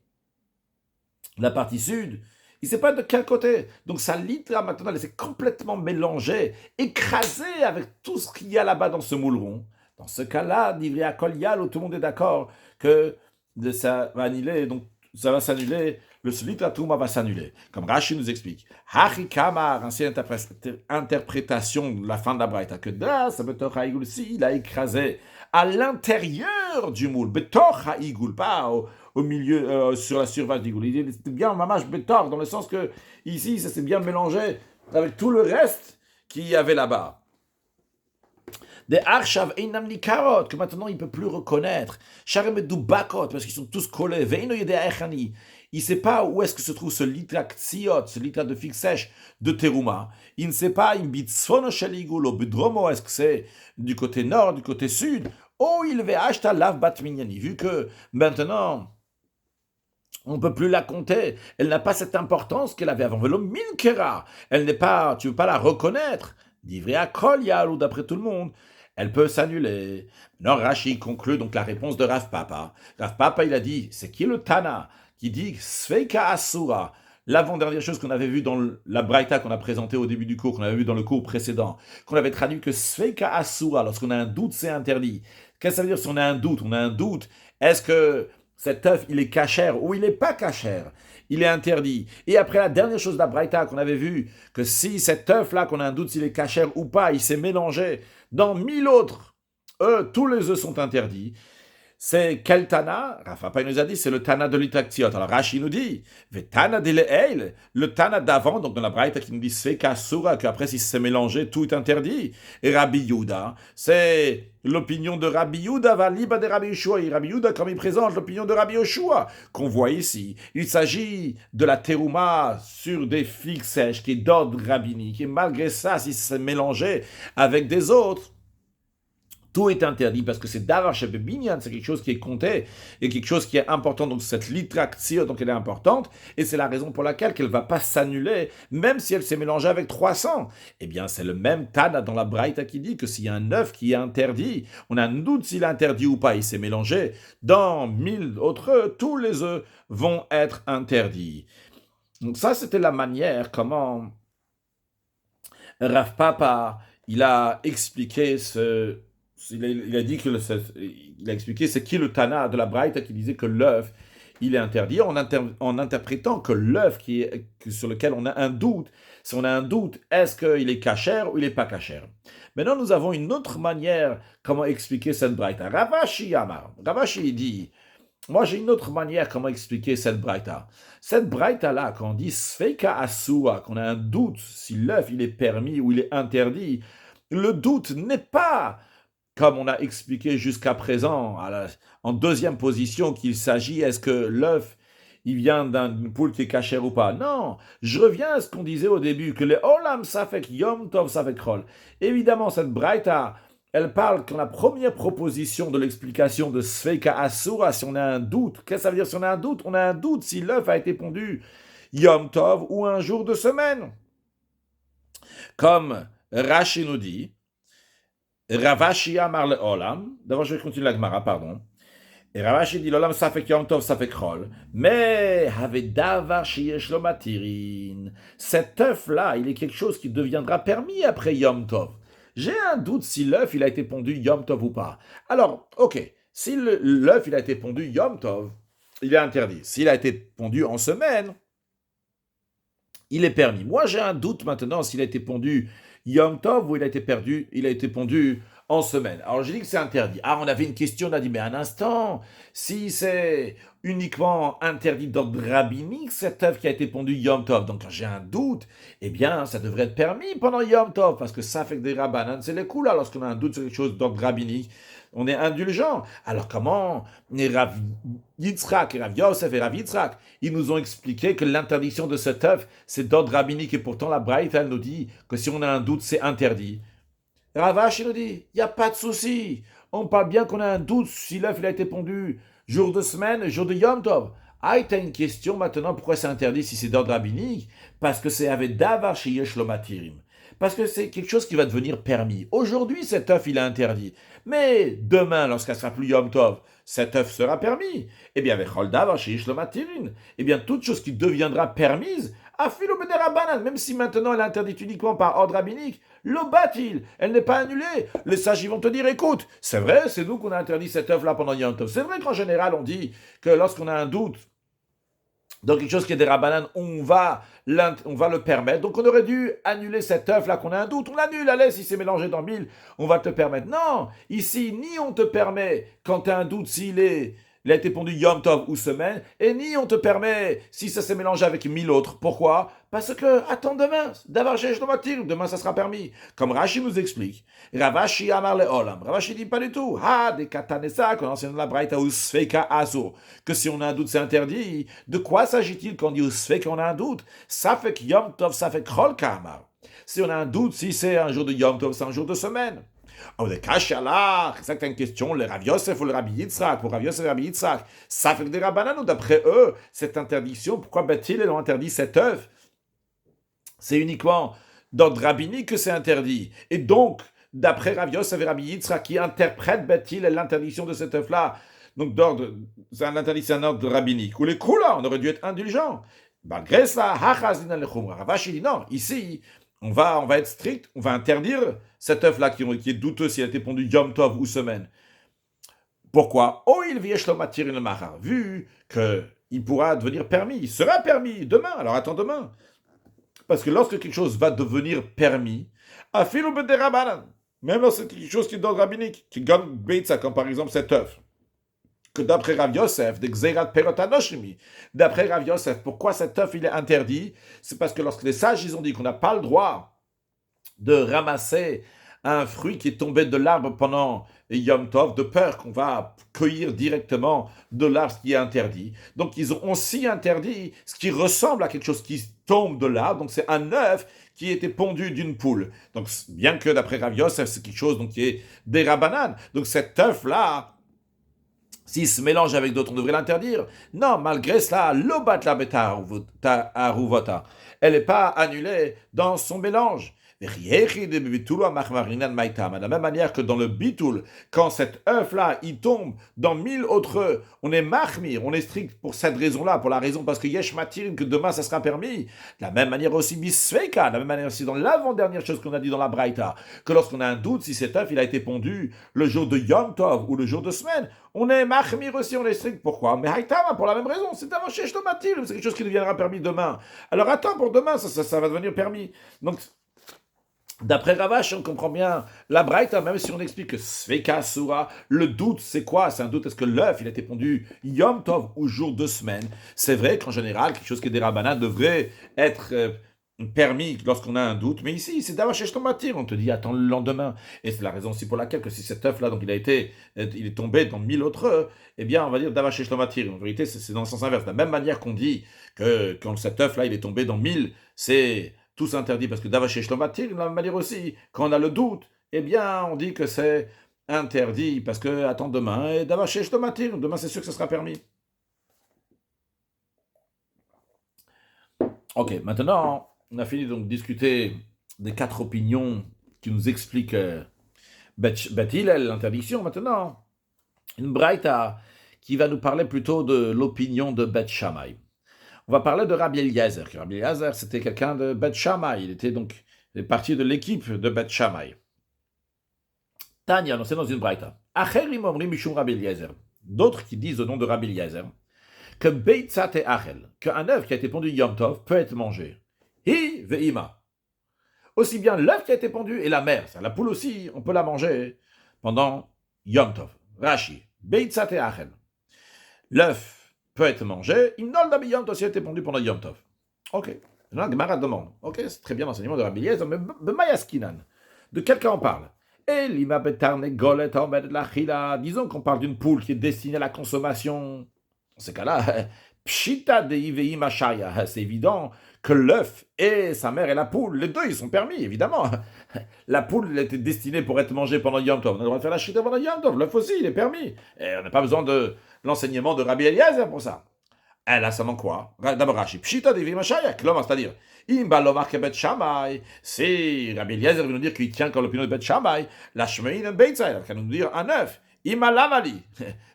sud. Il ne sait pas de quel côté. Donc sa litra maintenant, elle s'est complètement mélangée, écrasée avec tout ce qu'il y a là-bas dans ce moule rond. Dans ce cas-là, d'Ivria Kolial, où tout le monde est d'accord que ça va annuler, donc ça va s'annuler, le litra Trouma va s'annuler. Comme Rashi nous explique. Hachi Kamar, ancienne interprétation de la fin de la Braïta, que là, ça veut dire Haïgoul, si il a écrasé à l'intérieur du moule, Betor Haïgoul, pas au milieu, sur la surface d'Igoul. Il était bien mamash Betor, dans le sens que ici, ça s'est bien mélangé avec tout le reste qu'il y avait là-bas. Des archav einam nikarot, que maintenant il ne peut plus reconnaître. Charemedou bakot, parce qu'ils sont tous collés. Veino yede echani. Il ne sait pas où est-ce que se trouve ce litra ksiot, ce litra de figue sèche de Teruma. Il ne sait pas, imbitsono shaligul, au bedromo, est-ce que c'est du côté nord, du côté sud. Oh, il va acheter lav bat minyani. Vu que maintenant, on ne peut plus la compter. Elle n'a pas cette importance qu'elle avait avant. Velo milkera. Elle n'est pas, tu ne veux pas la reconnaître. D'ivria kol yalou, d'après tout le monde. Elle peut s'annuler. Non, Rashi conclut donc la réponse de Rav Papa. Rav Papa, il a dit, c'est qui le Tana qui dit Sveika Asura, l'avant-dernière chose qu'on avait vue dans la Braïta qu'on a présentée au début du cours, qu'on avait vu dans le cours précédent, qu'on avait traduit que Sveika Asura, lorsqu'on a un doute, c'est interdit. Qu'est-ce que ça veut dire si on a un doute? On a un doute. Est-ce que cet œuf, il est cachère ou il n'est pas cachère? Il est interdit. Et après la dernière chose de la Braïta qu'on avait vu, que si cet œuf-là, qu'on a un doute s'il est cachère ou pas, il s'est mélangé dans 1000 autres, tous les œufs sont interdits. C'est quel Tana? Rav Papa nous a dit, c'est le Tana de l'Itraktiot. Alors Rashi nous dit, Tana de l'Eil, le Tana d'avant, donc dans la Braïta qui nous dit Sveka Sura, qu'après si c'est mélangé, tout est interdit. Et Rabbi Yehuda, c'est l'opinion de Rabbi Yehuda, va liba de Rabbi Yoshua. Et Rabbi Yehuda, comme il présente l'opinion de Rabbi Yoshua, qu'on voit ici. Il s'agit de la terouma sur des figues sèches, qui est d'ordre rabbinique. Et malgré ça, si c'est mélangé avec des autres, tout est interdit parce que c'est davar shebebinyan, c'est quelque chose qui est compté et quelque chose qui est important. Donc cette litraktio, donc elle est importante et c'est la raison pour laquelle qu'elle va pas s'annuler, même si elle s'est mélangée avec 300. Eh bien, c'est le même Tana dans la Braïta qui dit que s'il y a un œuf qui est interdit, on a un doute s'il est interdit ou pas, il s'est mélangé dans 1000 autres œufs, tous les œufs vont être interdits. Donc ça, c'était la manière comment Rav Papa, il a expliqué il a dit il a expliqué c'est qui le Tana de la Braïta qui disait que l'œuf il est interdit en interprétant que l'œuf sur lequel on a un doute, si on a un doute, est-ce qu'il est cachère ou il n'est pas cachère. Maintenant, nous avons une autre manière comment expliquer cette Braïta. Ravashi Amar. Ravashi dit, moi j'ai une autre manière comment expliquer cette Braïta. Cette Braïta-là, quand on dit Sfeika Asua, qu'on a un doute si l'œuf il est permis ou il est interdit, le doute n'est pas comme on a expliqué jusqu'à présent, en deuxième position, qu'il s'agit, est-ce que l'œuf, il vient d'une poule qui est cachère ou pas? Non, je reviens à ce qu'on disait au début, que les olam safek yom tov safek rol. Évidemment, cette braïta, elle parle quand la première proposition de l'explication de Sfeika Asura, si on a un doute, qu'est-ce que ça veut dire si on a un doute? On a un doute si l'œuf a été pondu yom tov ou un jour de semaine. Comme Rashi nous dit, Ravashi Amar le Olam. D'abord, je vais continuer la Gemara, pardon. Et Ravashi dit l'Olam Safek Yom Tov Safek Rol. Mais Havedavar Sheyesh Lo Matirin. Cet œuf-là, il est quelque chose qui deviendra permis après Yom Tov. J'ai un doute si l'œuf il a été pondu Yom Tov ou pas. Alors, ok, si l'œuf il a été pondu Yom Tov, il est interdit. S'il a été pondu en semaine, il est permis. Moi, j'ai un doute maintenant s'il a été pondu Yom Tov ou il a été pondu en semaine. Alors, j'ai dit que c'est interdit. Ah, on avait une question, on a dit, mais un instant, si c'est uniquement interdit d'ordre rabbinique, cet œuf qui a été pondu Yom Tov, donc quand j'ai un doute, eh bien, ça devrait être permis pendant Yom Tov, parce que ça fait que des rabbanan, c'est les coups là, lorsqu'on a un doute sur quelque chose d'ordre rabbinique, on est indulgent. Alors comment Rav Yitzhak et Rav Yosef et Rav Yitzhak, ils nous ont expliqué que l'interdiction de cet œuf, c'est d'ordre rabbinique, et pourtant la Braïta, elle nous dit que si on a un doute, c'est interdit. Ravash, il nous dit, il n'y a pas de souci. On parle bien qu'on a un doute si l'œuf il a été pondu jour de semaine, jour de Yom Tov. Ah, tu as une question maintenant, pourquoi c'est interdit si c'est d'ordre rabbinique? Parce que c'est avec davar sheyesh lo matirim. Parce que c'est quelque chose qui va devenir permis. Aujourd'hui, cet œuf, il est interdit. Mais demain, lorsqu'elle sera plus Yom Tov, cet œuf sera permis. Eh bien, avec chol davar sheyesh lo matirim, eh bien, toute chose qui deviendra permise, afilo bederabanan, même si maintenant elle est interdite uniquement par ordre rabbinique, le batil, elle n'est pas annulée. Les sages ils vont te dire, écoute, c'est vrai, c'est nous qu'on a interdit cette œuvre-là pendant Yom Tov. C'est vrai qu'en général, on dit que lorsqu'on a un doute dans quelque chose qui est des rabbanan, on va le permettre. Donc on aurait dû annuler cette œuvre-là qu'on a un doute. On l'annule, allez, si c'est mélangé dans 1000, on va te permettre. Non, ici, ni on te permet, quand tu as un doute il a été pondu Yom Tov ou semaine, et ni on te permet si ça s'est mélangé avec 1000 autres. Pourquoi? Parce que, attends demain, demain ça sera permis. Comme Rashi nous explique. Ravashi Amar le Olam. Ravashi dit pas du tout. Ha, des katanesa, qu'on enseigne la Braïta Usfeika Aso. Que si on a un doute, c'est interdit. De quoi s'agit-il quand on dit Usfeika, on a un doute? Ça fait que Yom Tov, ça fait Krol Kamar. Si on a un doute, si c'est un jour de Yom Tov, c'est un jour de semaine. Oh, des Kashalach, c'est ça que tu as une question, le Rav Yosef ou le Rabbi Yitzhak, pour Rav Yosef et le Rabbi Yitzhak, ça fait que des rabbanan, d'après eux, cette interdiction, pourquoi Bethil, ils ont interdit cette œuvre? C'est uniquement d'ordre rabbinique que c'est interdit. Et donc, d'après Rav Yosef et Rabbi Yitzhak, qui interprètent Bethil et l'interdiction de cette œuvre-là, donc c'est un ordre rabbinique. Ou les coups là, on aurait dû être indulgent. Malgré cela, Ravashi dit non, ici, on va être strict, on va interdire cette œuf-là qui est douteuse si elle a été pondue Yom Tov ou semaine. Pourquoi? Oh, il viesh lo matirin le mahar. Vu qu'il pourra devenir permis, il sera permis demain, alors attends demain. Parce que lorsque quelque chose va devenir permis, afilu bederabanan, même lorsque c'est quelque chose qui est dans le rabbinique, qui gagne beitza, comme par exemple cet œuf. que d'après Rav Yosef, de Gzerat Perot Anoshimi, d'après Rav Yosef, pourquoi cet œuf il est interdit? C'est parce que lorsque les sages ils ont dit qu'on n'a pas le droit de ramasser un fruit qui est tombé de l'arbre pendant Yom Tov, de peur qu'on va cueillir directement de l'arbre, ce qui est interdit. Donc ils ont aussi interdit ce qui ressemble à quelque chose qui tombe de l'arbre, donc c'est un œuf qui était pondu d'une poule. Donc bien que d'après Rav Yosef, c'est quelque chose donc, qui est des rabanan, donc cet œuf-là, s'il se mélange avec d'autres, on devrait l'interdire. Non, malgré cela, l'obat la beta aruvota, elle n'est pas annulée dans son mélange. De la même manière que dans le bitoul, quand cet œuf-là, il tombe dans 1000 autres œufs, on est mahmir, on est strict pour cette raison-là, pour la raison parce que yesh matirin, que demain ça sera permis. De la même manière aussi bisveika, de la même manière aussi dans l'avant-dernière chose qu'on a dit dans la braïta, que lorsqu'on a un doute si cet œuf il a été pondu le jour de Yom Tov ou le jour de semaine, on est mahmir aussi, on est strict. Pourquoi? Mais haïtama, pour la même raison, c'est avant shesh tomatir, c'est quelque chose qui deviendra permis demain. Alors attends, pour demain, ça va devenir permis. Donc, d'après Ravash, on comprend bien la Braïta, même si on explique que Sveka Sura, le doute, c'est quoi? C'est un doute, est-ce que l'œuf, il a été pondu Yom Tov ou jour de semaine? C'est vrai qu'en général, quelque chose qui est des Rabbana devrait être permis lorsqu'on a un doute, mais ici, c'est Davachesh Tomatir, on te dit attends le lendemain. Et c'est la raison aussi pour laquelle que si cet œuf-là, donc il est tombé dans 1000 autres œufs, eh bien, on va dire Davachesh Tomatir. En vérité, c'est dans le sens inverse. De la même manière qu'on dit que quand cet œuf-là, il est tombé dans 1000, c'est tous interdit parce que Davachesh Tomatir, de la même manière aussi, quand on a le doute, eh bien, on dit que c'est interdit parce que attends demain, et Davachesh Tomatir, demain c'est sûr que ce sera permis. Ok, maintenant, on a fini donc de discuter des 4 opinions qui nous expliquent Bet Hillel, l'interdiction. Maintenant, une braïta qui va nous parler plutôt de l'opinion de Bet Shammai. On va parler de Rabbi Eliezer. Rabbi Eliezer, c'était quelqu'un de Bet Shammai. Il était donc parti de l'équipe de Bet Shammai. Tanya, c'est dans une braïta. Acherim omrim mishum Rabbi Eliezer. D'autres qui disent au nom de Rabbi Eliezer que Beitzat et Achel, qu'un œuf qui a été pondu Yom Tov peut être mangé. Hi ve'ima. Aussi bien l'œuf qui a été pondu et la mère, la poule aussi, on peut la manger pendant Yom Tov. Rashi, Beitzat et Achel. L'œuf peut être mangé, Imnol Dabi Yom Tov aussi a été pondu pendant Yom Tov. Ok. La Gemara demande. Ok, c'est très bien l'enseignement de Rabbi Eliezer, mais Bemayaskinan. De quel cas on parle? Et l'ima betarne golet omed lachila. Disons qu'on parle d'une poule qui est destinée à la consommation. Dans ces cas-là, pshita de ivei mashaya. C'est évident que l'œuf et sa mère et la poule, les deux, ils sont permis, évidemment. La poule, elle était destinée pour être mangée pendant Yom Tov. On a le droit de faire la shrita pendant Yom Tov. L'œuf aussi, il est permis. Et on n'a pas besoin de l'enseignement de Rabbi Eliezer pour ça. Elle a seulement quoi? D'abord, Rashi, pshita de ivei mashaya. C'est-à-dire, Imbalomar ke Bet Shammai. Si Rabbi Eliezer veut nous dire qu'il tient comme l'opinion de Bet Shammai, la shmein beitza, il va nous dire un œuf. Imalamali.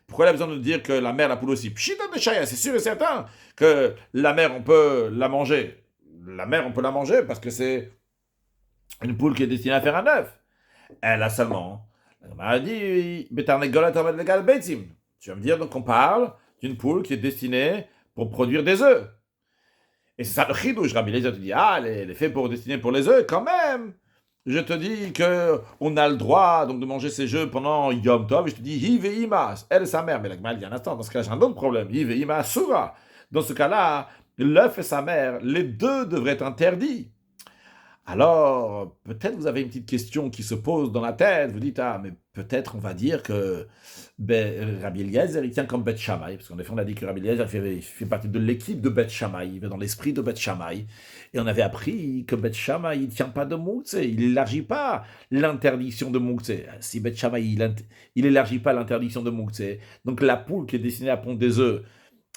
Pourquoi il a besoin de nous dire que la mère, la poule aussi? Pshita de Shaya, c'est sûr et certain que la mère, on peut la manger. La mère, on peut la manger parce que c'est une poule qui est destinée à faire un œuf. Elle a seulement. Elle m'a dit, tu vas me dire donc on parle d'une poule qui est destinée pour produire des œufs. Et c'est ça le chidouche. Rabbi Eliezer te dit, elle est faite pour destiner pour les œufs, quand même. Je te dis que on a le droit donc de manger ces œufs pendant Yom Tov. Et je te dis, hi ve'ima, elle et sa mère. Mais la Gemara dit un instant, dans ce cas-là, j'ai un autre problème. Hi ve'ima sura. Dans ce cas-là, l'œuf et sa mère, les deux devraient être interdits. Alors, peut-être vous avez une petite question qui se pose dans la tête. Vous dites, mais peut-être on va dire que Rabbi Eliezer, il tient comme Bet Shammai. Parce qu'en effet, on a dit que Rabbi Eliezer fait partie de l'équipe de Bet Shammai. Il va dans l'esprit de Bet Shammai. Et on avait appris que Bet Shammai, il ne tient pas de Moukse. Il n'élargit pas l'interdiction de Moukse. Si Bet Shammai, il n'élargit pas l'interdiction de Moukse, donc la poule qui est destinée à pondre des œufs,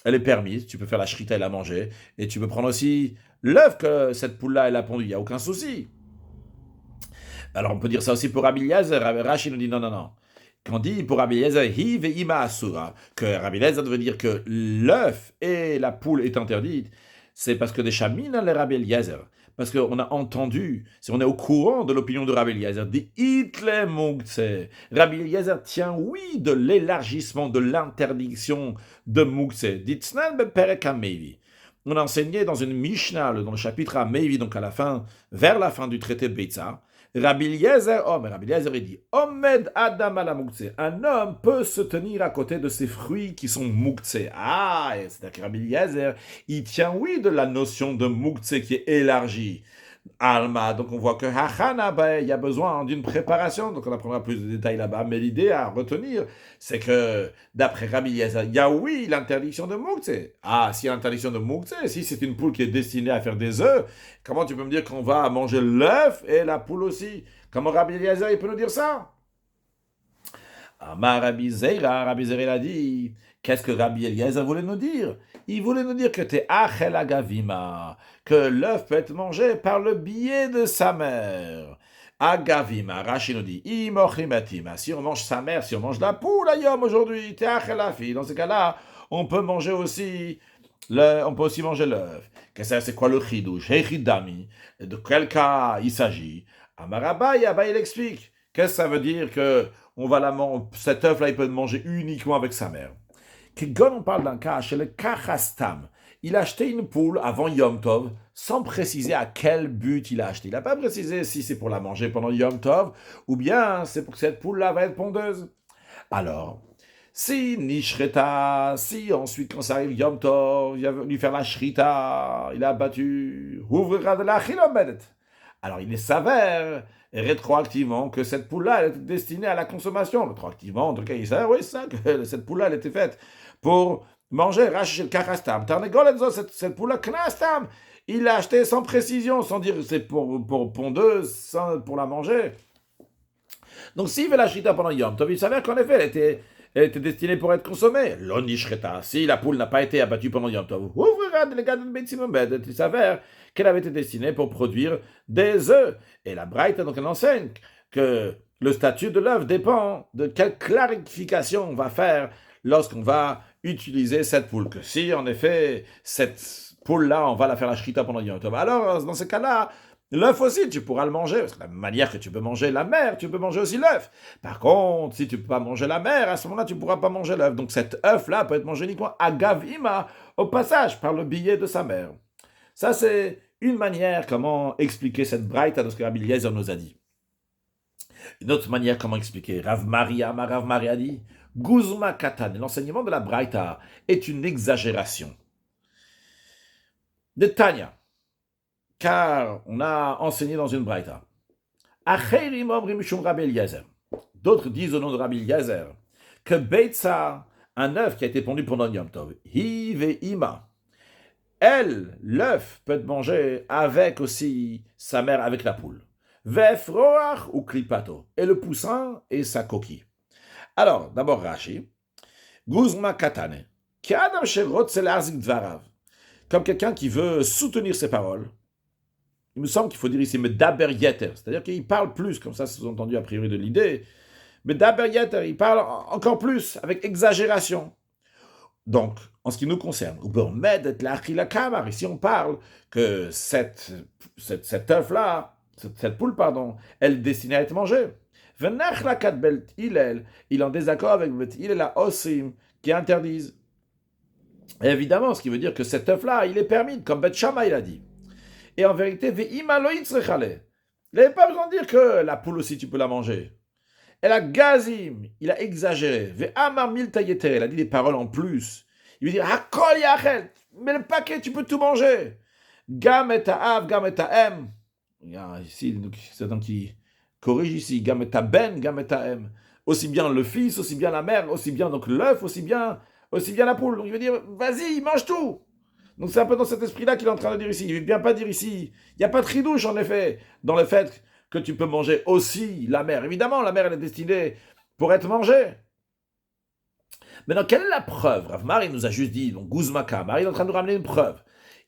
elle est permise. Tu peux faire la shrita et la manger. Et tu peux prendre aussi l'œuf que cette poule-là, elle a pondu, il n'y a aucun souci. Alors on peut dire ça aussi pour Rabbi Eliezer. Rashi nous dit non. Quand on dit pour Rabbi Eliezer, hi ve'ima asura, que Rabbi Eliezer veut dire que l'œuf et la poule est interdite, c'est parce que des chamines les Rabbi Eliezer. Parce qu'on a entendu, si on est au courant de l'opinion de Rabbi Eliezer, dit Itle Mugtse. Rabbi Eliezer tient, oui, de l'élargissement de l'interdiction de Mugtse. Dit Tznan beperek hamevi. On a enseigné dans une Mishnah, dans le chapitre Hamevi, donc vers la fin du traité de Beitza, Rabbi Eliezer, mais Rabbi Eliezer, il dit, Omed Adam ala Mouktsé. Un homme peut se tenir à côté de ces fruits qui sont Mouktsé. C'est-à-dire que Rabbi Eliezer, il tient, oui, de la notion de Mouktsé qui est élargie. Alma, donc on voit que Hachana, il y a besoin d'une préparation, donc on apprendra plus de détails là-bas, mais l'idée à retenir, c'est que d'après Rabbi Eliezer, il y a oui l'interdiction de Mouktsé. S'il y a l'interdiction de Mouktsé, si c'est une poule qui est destinée à faire des œufs, comment tu peux me dire qu'on va manger l'œuf et la poule aussi? Comment Rabbi Eliezer, il peut nous dire ça? Rabbi Zeira il a dit, qu'est-ce que Rabbi Eliezer voulait nous dire? Il voulait nous dire que t'es achel agavima, que l'œuf peut être mangé par le biais de sa mère. Agavima, Rashi nous dit, imochimatima, si on mange sa mère, si on mange la poule, ayom aujourd'hui, t'es achel la fille. Dans ce cas-là, on peut manger aussi manger l'œuf. C'est quoi le chidouche? Hechidami. De quel cas il s'agit? Amarabai, il explique. Qu'est-ce que ça veut dire que cet œuf-là, il peut le manger uniquement avec sa mère? Quand on parle d'un cas, chez le Kachastam, il a acheté une poule avant Yom Tov, sans préciser à quel but il a acheté. Il n'a pas précisé si c'est pour la manger pendant Yom Tov, ou bien c'est pour que cette poule-là va être pondeuse. Alors, si Nishreta, si ensuite quand ça arrive Yom Tov, il va lui faire la Shrita, il a battu, ouvrira de la Chilomedet. Alors il s'avère rétroactivement que cette poule-là, elle était destinée à la consommation. Rétroactivement, en tout cas, il s'avère, oui, ça, que cette poule-là, elle était faite pour manger, racheter le karastam. Tarnegolenzo, cette poule-là, knastam, il l'a acheté sans précision, sans dire c'est pour pondeuse, pour la manger. Donc s'il veut la shrita pendant Yom Tov, il s'avère qu'en effet, elle était destinée pour être consommée. L'onishreta, si la poule n'a pas été abattue pendant Yom Tov, il s'avère qu'elle avait été destinée pour produire des œufs. Et la Braïta, donc, elle enseigne que le statut de l'œuf dépend de quelle clarification on va faire lorsqu'on va utiliser cette poule. Que si, en effet, cette poule-là, on va la faire la shrita pendant Yom Tov, alors, dans ce cas-là, l'œuf aussi, tu pourras le manger, parce que de la même manière que tu peux manger la mère, tu peux manger aussi l'œuf. Par contre, si tu ne peux pas manger la mère, à ce moment-là, tu ne pourras pas manger l'œuf. Donc cet œuf-là peut être mangé uniquement à Gavima, au passage, par le billet de sa mère. Ça, c'est une manière comment expliquer cette braïta de ce que Rabbi Eliezer nous a dit. Une autre manière comment expliquer, Rav Maria a dit, Guzma Katan, l'enseignement de la braïta est une exagération. De Tanya, car on a enseigné dans une braïta. D'autres disent au nom de Rabbi Eliezer que Beitza, un œuf qui a été pondu pendant Yom Tov, Hive Ima, l'œuf peut être mangé avec aussi sa mère, avec la poule. Vefroach ou klipato, et le poussin et sa coquille. Alors, d'abord Rashi, Guzma Katane, ki adam sherotze le'azik dvarav, comme quelqu'un qui veut soutenir ses paroles. Il me semble qu'il faut dire ici Medaber Yeter, c'est-à-dire qu'il parle plus, comme ça c'est entendu a priori de l'idée. Medaber Yeter, il parle encore plus, avec exagération. Donc, en ce qui nous concerne, ici on parle que cet œuf-là, cette poule, pardon, elle est destinée à être mangée. Il est en désaccord avec la Osim qui interdisent. Et évidemment, ce qui veut dire que cet œuf-là, il est permis, comme Bet Shammai il a dit. Et en vérité, il n'avait pas besoin de dire que la poule aussi, tu peux la manger. Elle a gazim, il a exagéré. Il a dit des paroles en plus. Il veut dire, Hakol yachel, mais le paquet, tu peux tout manger. Gam et av, gam et em. Ici, c'est un qui corrige ici. Gam et ben, gam et em. Aussi bien le fils, aussi bien la mère, aussi bien donc l'œuf, aussi bien la poule. Donc il veut dire, vas-y, mange tout. Donc c'est un peu dans cet esprit-là qu'il est en train de dire ici. Il ne veut bien pas dire ici. Il n'y a pas de chidouche, en effet, dans le fait que tu peux manger aussi la mère. Évidemment, la mère, elle est destinée pour être mangée. Maintenant, quelle est la preuve? Rav Mar, il nous a juste dit, donc Guzma Kamar, il est en train de nous ramener une preuve.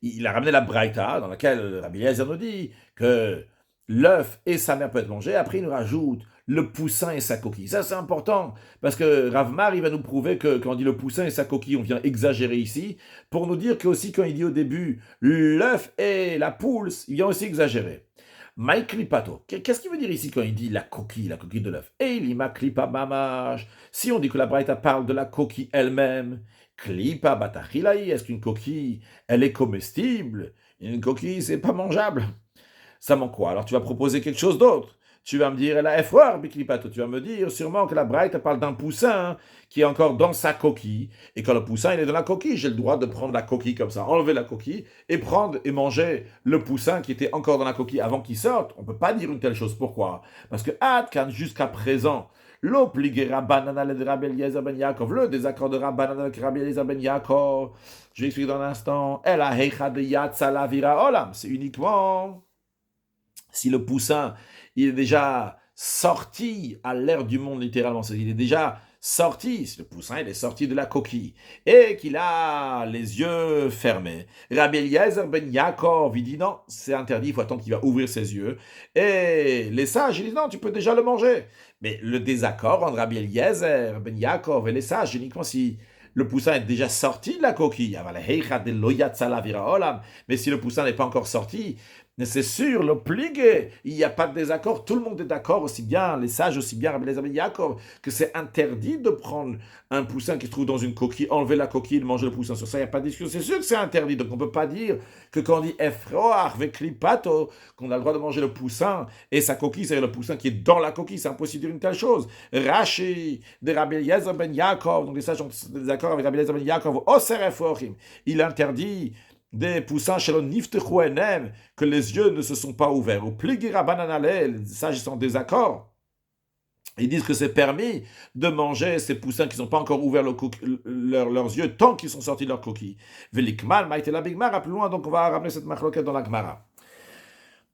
Il a ramené la Braïta, dans laquelle Rabbi Eliezer nous dit que l'œuf et sa mère peuvent être mangés. Après, il nous rajoute le poussin et sa coquille. Ça, c'est important, parce que Rav Mar, il va nous prouver que quand on dit le poussin et sa coquille, on vient exagérer ici, pour nous dire que aussi quand il dit au début l'œuf et la poule, il vient aussi exagérer. Maïklipato. Qu'est-ce qu'il veut dire ici quand il dit la coquille de l'œuf? Et il ma klipa mamash. Si on dit que la Braïta parle de la coquille elle-même, klipa batachilai, est-ce qu'une coquille, elle est comestible? Une coquille, c'est pas mangeable. Ça manque quoi? Alors tu vas proposer quelque chose d'autre. Tu vas me dire, la F-War, Biklipato, tu vas me dire sûrement que la Braïta parle d'un poussin qui est encore dans sa coquille. Et quand le poussin il est dans la coquille, j'ai le droit de prendre la coquille comme ça, enlever la coquille et prendre et manger le poussin qui était encore dans la coquille avant qu'il sorte. On ne peut pas dire une telle chose. Pourquoi? Parce que Adkan, jusqu'à présent, l'obligé Rabbanan de Rabbi Eliezer ben Yaakov, le désaccord de Rabbanan avec Rabbi Eliezer ben Yaakov, je vais expliquer dans un instant, El Heicha de Yatsa Lavira Olam, c'est uniquement si le poussin il est déjà sorti à l'ère du monde littéralement, c'est-à-dire il est déjà sorti, si le poussin il est sorti de la coquille et qu'il a les yeux fermés. Rabbi Eliezer ben Yaakov il dit non, c'est interdit, il faut attendre qu'il va ouvrir ses yeux. Et les sages ils disent non, tu peux déjà le manger. Mais le désaccord entre Rabbi Eliezer ben Yaakov et les sages uniquement si le poussin est déjà sorti de la coquille. Mais si le poussin n'est pas encore sorti, mais c'est sûr, l'obligé, il n'y a pas de désaccord, tout le monde est d'accord, aussi bien les sages, aussi bien Rabbi Eliezer ben Yaakov, que c'est interdit de prendre un poussin qui se trouve dans une coquille, enlever la coquille et manger le poussin. Sur ça, il n'y a pas de discussion, c'est sûr que c'est interdit, donc on ne peut pas dire que quand on dit Efroar veklipato, qu'on a le droit de manger le poussin et sa coquille, c'est-à-dire le poussin qui est dans la coquille, c'est impossible de dire une telle chose. Rashi de Rabbi Eliezer ben Yaakov, donc les sages ont des accords avec Rabbi Eliezer ben Yaakov, Oser Eforim, il interdit des poussins chez le niftechu enem, que les yeux ne se sont pas ouverts. Au pligira bananale, les sages sont en désaccord. Ils disent que c'est permis de manger ces poussins qui n'ont pas encore ouvert leurs yeux tant qu'ils sont sortis de leur coquille. Velikmal, maïte la bigmara, plus loin, donc on va ramener cette machloquette dans la Gemara.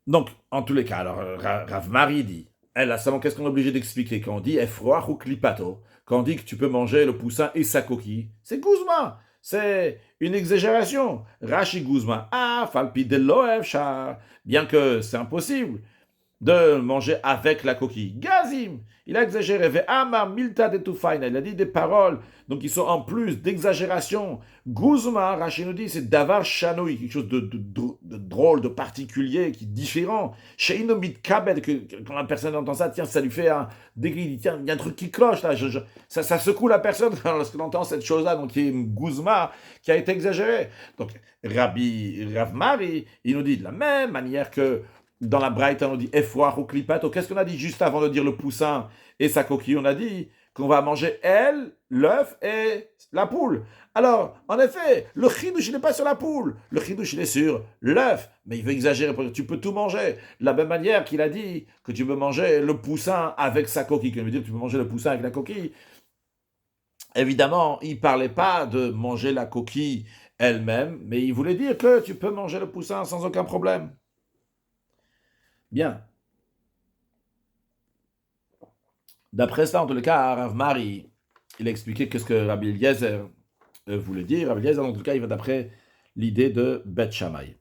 Donc, en tous les cas, alors, Rav Mari dit, elle a seulement qu'est-ce qu'on est obligé d'expliquer quand on dit efroach ou klipato, quand on dit que tu peux manger le poussin et sa coquille, c'est gouzma. C'est une exagération. Rashi Guzman, falpi de l'oefshar, bien que c'est impossible de manger avec la coquille. Gazim, il a exagéré. Ve'ama milta de tufaina, il a dit des paroles, donc qui sont en plus d'exagération. Guzman, Rashi nous dit, c'est davar shanoui, quelque chose de drôle, de particulier, qui est différent. Sheino mitkabed, quand la personne entend ça, tiens, ça lui fait un dégris, tiens, il y a un truc qui cloche là, ça secoue la personne lorsqu'on entend cette chose-là, donc qui est une Guzman qui a été exagérée. Donc, Rav Mari, il nous dit de la même manière que dans la Braïta, on dit efouach ou klipato. Qu'est-ce qu'on a dit juste avant de dire le poussin et sa coquille? On a dit qu'on va manger elle, l'œuf et la poule. Alors, en effet, le chidouche, il n'est pas sur la poule. Le chidouche, il est sur l'œuf. Mais il veut exagérer. Tu peux tout manger. De la même manière qu'il a dit que tu peux manger le poussin avec sa coquille. Qui veut dire que tu peux manger le poussin avec la coquille. Évidemment, il ne parlait pas de manger la coquille elle-même, mais il voulait dire que tu peux manger le poussin sans aucun problème. Bien. D'après ça, en tout cas, Rav Mari, il a expliqué qu'est-ce que Rabbi Eliezer voulait dire. Rabbi Eliezer, en tout cas, il va d'après l'idée de Bet Shammai.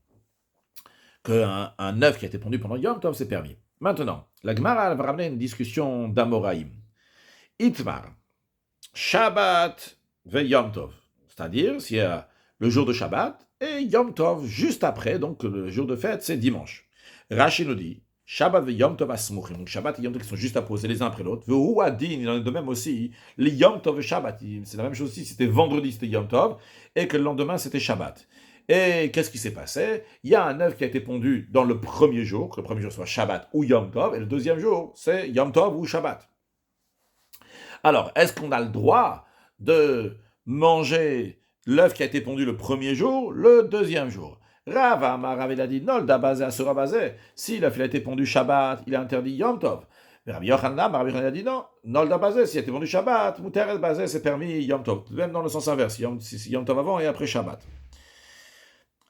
Qu'un œuf qui a été pondu pendant Yom Tov, c'est permis. Maintenant, la Gemara va ramener une discussion d'Amoraïm. Itmar, Shabbat ve Yom Tov. C'est-à-dire, s'il y a le jour de Shabbat et Yom Tov juste après, donc le jour de fête, c'est dimanche. Rashi nous dit, Shabbat et Yom Tov asmuchim, donc Shabbat et Yom Tov qui sont juste apposés les uns après l'autre. Vehu adin, il en est de même aussi, les Yom Tov et Shabbat, c'est la même chose aussi, c'était vendredi, c'était Yom Tov, et que le lendemain, c'était Shabbat. Et qu'est-ce qui s'est passé? Il y a un œuf qui a été pondu dans le premier jour, que le premier jour soit Shabbat ou Yom Tov, et le deuxième jour, c'est Yom Tov ou Shabbat. Alors, est-ce qu'on a le droit de manger l'œuf qui a été pondu le premier jour, le deuxième jour? Rav il a dit, Nolda basé, Asura basé. Si l'œuf a été pondu Shabbat, il a interdit Yom Tov. Rabbi Yochanan a dit non, Nolda basé, s'il a été pondu Shabbat, Muteret basé, c'est permis Yom Tov. Même dans le sens inverse, Yom Tov avant et après Shabbat.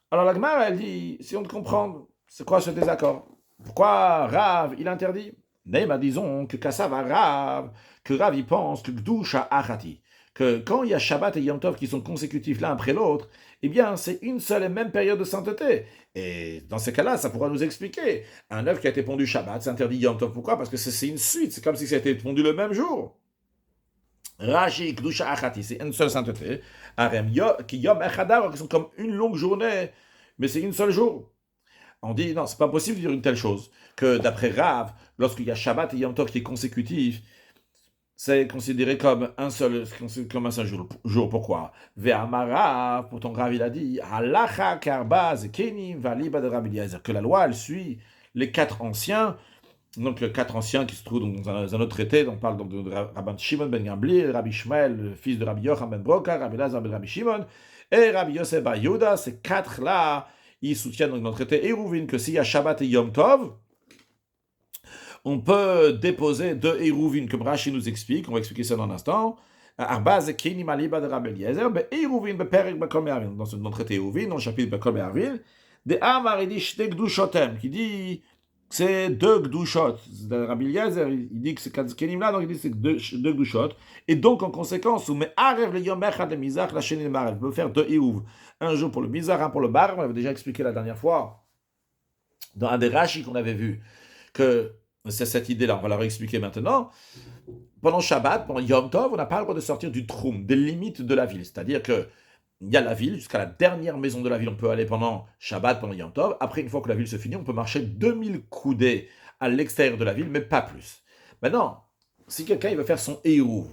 Alors la Gemara, elle dit, si on te comprend, c'est quoi ce désaccord? Pourquoi Rav, il interdit? Neima, disons que Kassava Rav, que Rav, il pense que Gdusha Achati, que quand il y a Shabbat et Yom Tov qui sont consécutifs l'un après l'autre, eh bien, c'est une seule et même période de sainteté. Et dans ces cas-là, ça pourra nous expliquer. Un œuf qui a été pondu Shabbat, c'est interdit Yom Tov. Pourquoi? Parce que c'est une suite, c'est comme si ça a été pondu le même jour. Rashi, Kdusha Achati, c'est une seule sainteté. Arem, qui Yom Echadar, qui sont comme une longue journée, mais c'est une seule jour. On dit, non, c'est pas possible de dire une telle chose. Que d'après Rav, lorsqu'il y a Shabbat et Yom Tov qui est consécutif, c'est considéré comme un seul jour. Pourquoi? Ve'amara, pourtant Rav il a dit, halacha karbaz kenim valiba de Rabbi Eliezer, que la loi elle suit les 4 anciens Donc, quatre anciens qui se trouvent donc, dans un autre traité. On parle donc de Rabban Shimon ben Gamliel, Rabbi Ishmael, le fils de Rabbi Yochanan ben Broka, Rabbi Lazar ben Rabbi Shimon, et Rabbi Yosef bar Yehuda. Ces quatre-là, ils soutiennent donc dans le traité Eruvin que s'il y a Shabbat et Yom Tov, on peut déposer deux Eruvin, comme Rashi nous explique. On va expliquer ça dans un instant. Arbaz Kenim Aliba de Rabbi Eliezer, Eruvin beperek Bekol Me'arvin. Dans le traité Eruvin, dans le chapitre Bekol Me'arvin, de Amar il dit Shte Gdushotem, qui dit c'est deux Gdushot. Rabbi Eliezer, il dit que c'est Kenim là, donc il dit que c'est deux Gdushot. Et donc, en conséquence, on met Arev le Yom Echad le Mizach, la Sheni le Marev. On peut faire deux Eruv. Un jour pour le Mizach, un pour le Bar. On avait déjà expliqué la dernière fois, dans un des Rashi qu'on avait vu, que c'est cette idée-là. On va la réexpliquer maintenant. Pendant Shabbat, pendant Yom Tov, on n'a pas le droit de sortir du Troum, des limites de la ville. C'est-à-dire que il y a la ville, jusqu'à la dernière maison de la ville, on peut aller pendant Shabbat, pendant Yom Tov. Après, une fois que la ville se finit, on peut marcher 2000 coudées à l'extérieur de la ville, mais pas plus. Maintenant, si quelqu'un il veut faire son Eruv,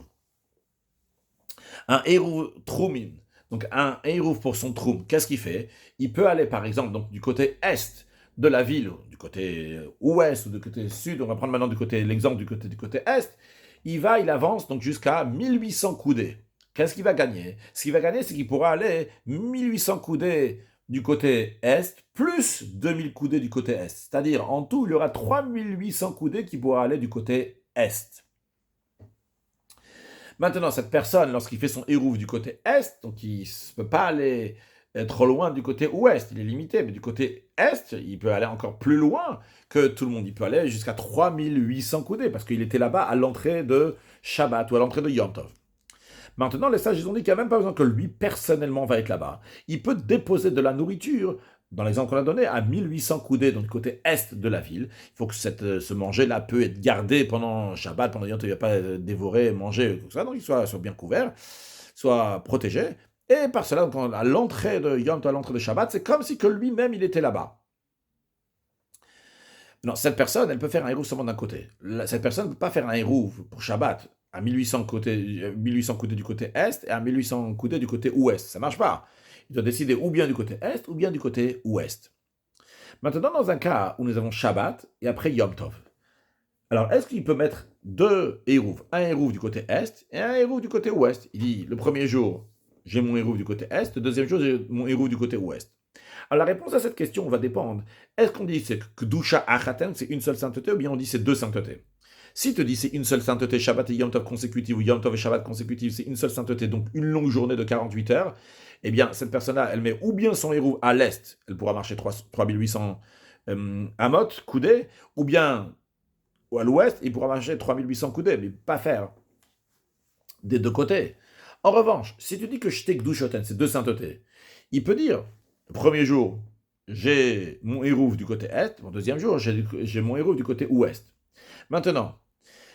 un Eruv Troumin, donc un Eruv pour son Troum, qu'est-ce qu'il fait? Il peut aller, par exemple, donc, du côté est de la ville, du côté ouest ou du côté sud. On va prendre maintenant l'exemple du côté est. Il avance donc jusqu'à 1800 coudées. Qu'est-ce qu'il va gagner? Ce qu'il va gagner, c'est qu'il pourra aller 1800 coudées du côté est, plus 2000 coudées du côté est. C'est-à-dire, en tout, il y aura 3800 coudées qui pourra aller du côté est. Maintenant, cette personne, lorsqu'il fait son Eruv du côté est, donc il ne peut pas aller trop loin du côté ouest, il est limité, mais du côté est, il peut aller encore plus loin que tout le monde. Il peut aller jusqu'à 3800 coudées, parce qu'il était là-bas à l'entrée de Shabbat ou à l'entrée de Yom Tov. Maintenant, les sages, ils ont dit qu'il n'y a même pas besoin que lui, personnellement, va être là-bas. Il peut déposer de la nourriture, dans l'exemple qu'on a donné, à 1800 coudées, donc du côté est de la ville. Il faut que ce manger-là peut être gardé pendant Shabbat, pendant Yom Tov, il ne va pas dévorer, manger, tout ça, donc il soit bien couvert, soit protégé. Et par cela, donc, à l'entrée de Yom Tov, à l'entrée de Shabbat, c'est comme si que lui-même, il était là-bas. Non, cette personne, elle peut faire un hérouv seulement d'un côté. Cette personne ne peut pas faire un hérouv pour Shabbat à 1800 coudées du côté est et à 1800 coudées du côté ouest. Ça ne marche pas. Il doit décider ou bien du côté est ou bien du côté ouest. Maintenant, dans un cas où nous avons Shabbat et après Yom Tov, alors est-ce qu'il peut mettre deux hérouv, un hérouv du côté est et un hérouv du côté ouest? Il dit, le premier jour, j'ai mon hérouv du côté est, le deuxième jour, j'ai mon hérouv du côté ouest. Alors la réponse à cette question va dépendre. Est-ce qu'on dit c'est Kedusha Achaten, c'est une seule sainteté, ou bien on dit c'est deux saintetés? Si tu dis c'est une seule sainteté, Shabbat et Yom Tov consécutifs, ou Yom Tov et Shabbat consécutifs, c'est une seule sainteté, donc une longue journée de 48 heures, eh bien cette personne-là, elle met ou bien son hérouv à l'est, elle pourra marcher 3800 amot, coudées, ou bien à l'ouest, il pourra marcher 3800 coudées, mais pas faire des deux côtés. En revanche, si tu dis que Shtek Dushoten, c'est deux saintetés, il peut dire, le premier jour, j'ai mon hérouv du côté est, mon deuxième jour, j'ai mon hérouv du côté ouest. Maintenant,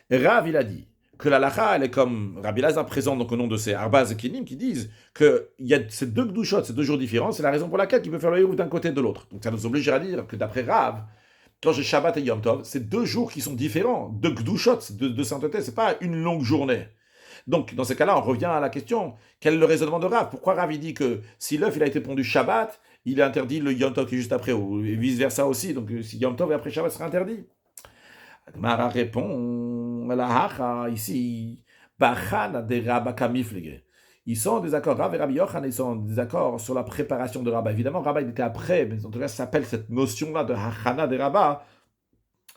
Rav, il a dit que la lacha, elle est comme Rabbi Lazar présente donc au nom de ces Arbaz et Kinim qui disent qu'il y a ces deux gdushot, ces deux jours différents, c'est la raison pour laquelle il peut faire le hérouv d'un côté et de l'autre. Donc ça nous oblige à dire que d'après Rav, quand j'ai Shabbat et Yom Tov, c'est deux jours qui sont différents, deux gdushot, deux saintetés, c'est pas une longue journée. Donc, dans ces cas-là, on revient à la question, quel est le raisonnement de Rav? Pourquoi Rav, il dit que si l'œuf, il a été pondu Shabbat, il est interdit le Yom Tov qui est juste après, ou vice-versa aussi, donc si Yom Tov et après Shabbat sera interdit? Mara répond, la hacha, ici, Bachana de Rabba Kamiflige. Ils sont en désaccord, Rav et Rabbi Yochanan, ils sont en désaccord sur la préparation de Rabba. Évidemment, Rabba, il était après, mais en tout cas, ça s'appelle cette notion-là de Hachana de Rabba,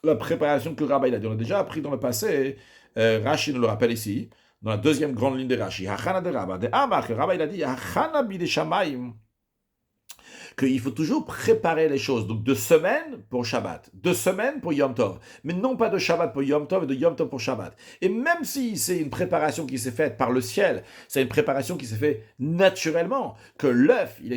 la préparation que Rabba, il a dit. On a déjà appris dans le passé, Rashi nous le rappelle ici, dans la deuxième grande ligne de Rashi, Hachana de Rabba, de Amar, que Rabba il a dit, Hachana bi de Shamayim, qu'il faut toujours préparer les choses. Donc 2 semaines pour Shabbat, 2 semaines pour Yom Tov, mais non pas de Shabbat pour Yom Tov et de Yom Tov pour Shabbat. Et même si c'est une préparation qui s'est faite par le ciel, c'est une préparation qui s'est faite naturellement, que l'œuf, il a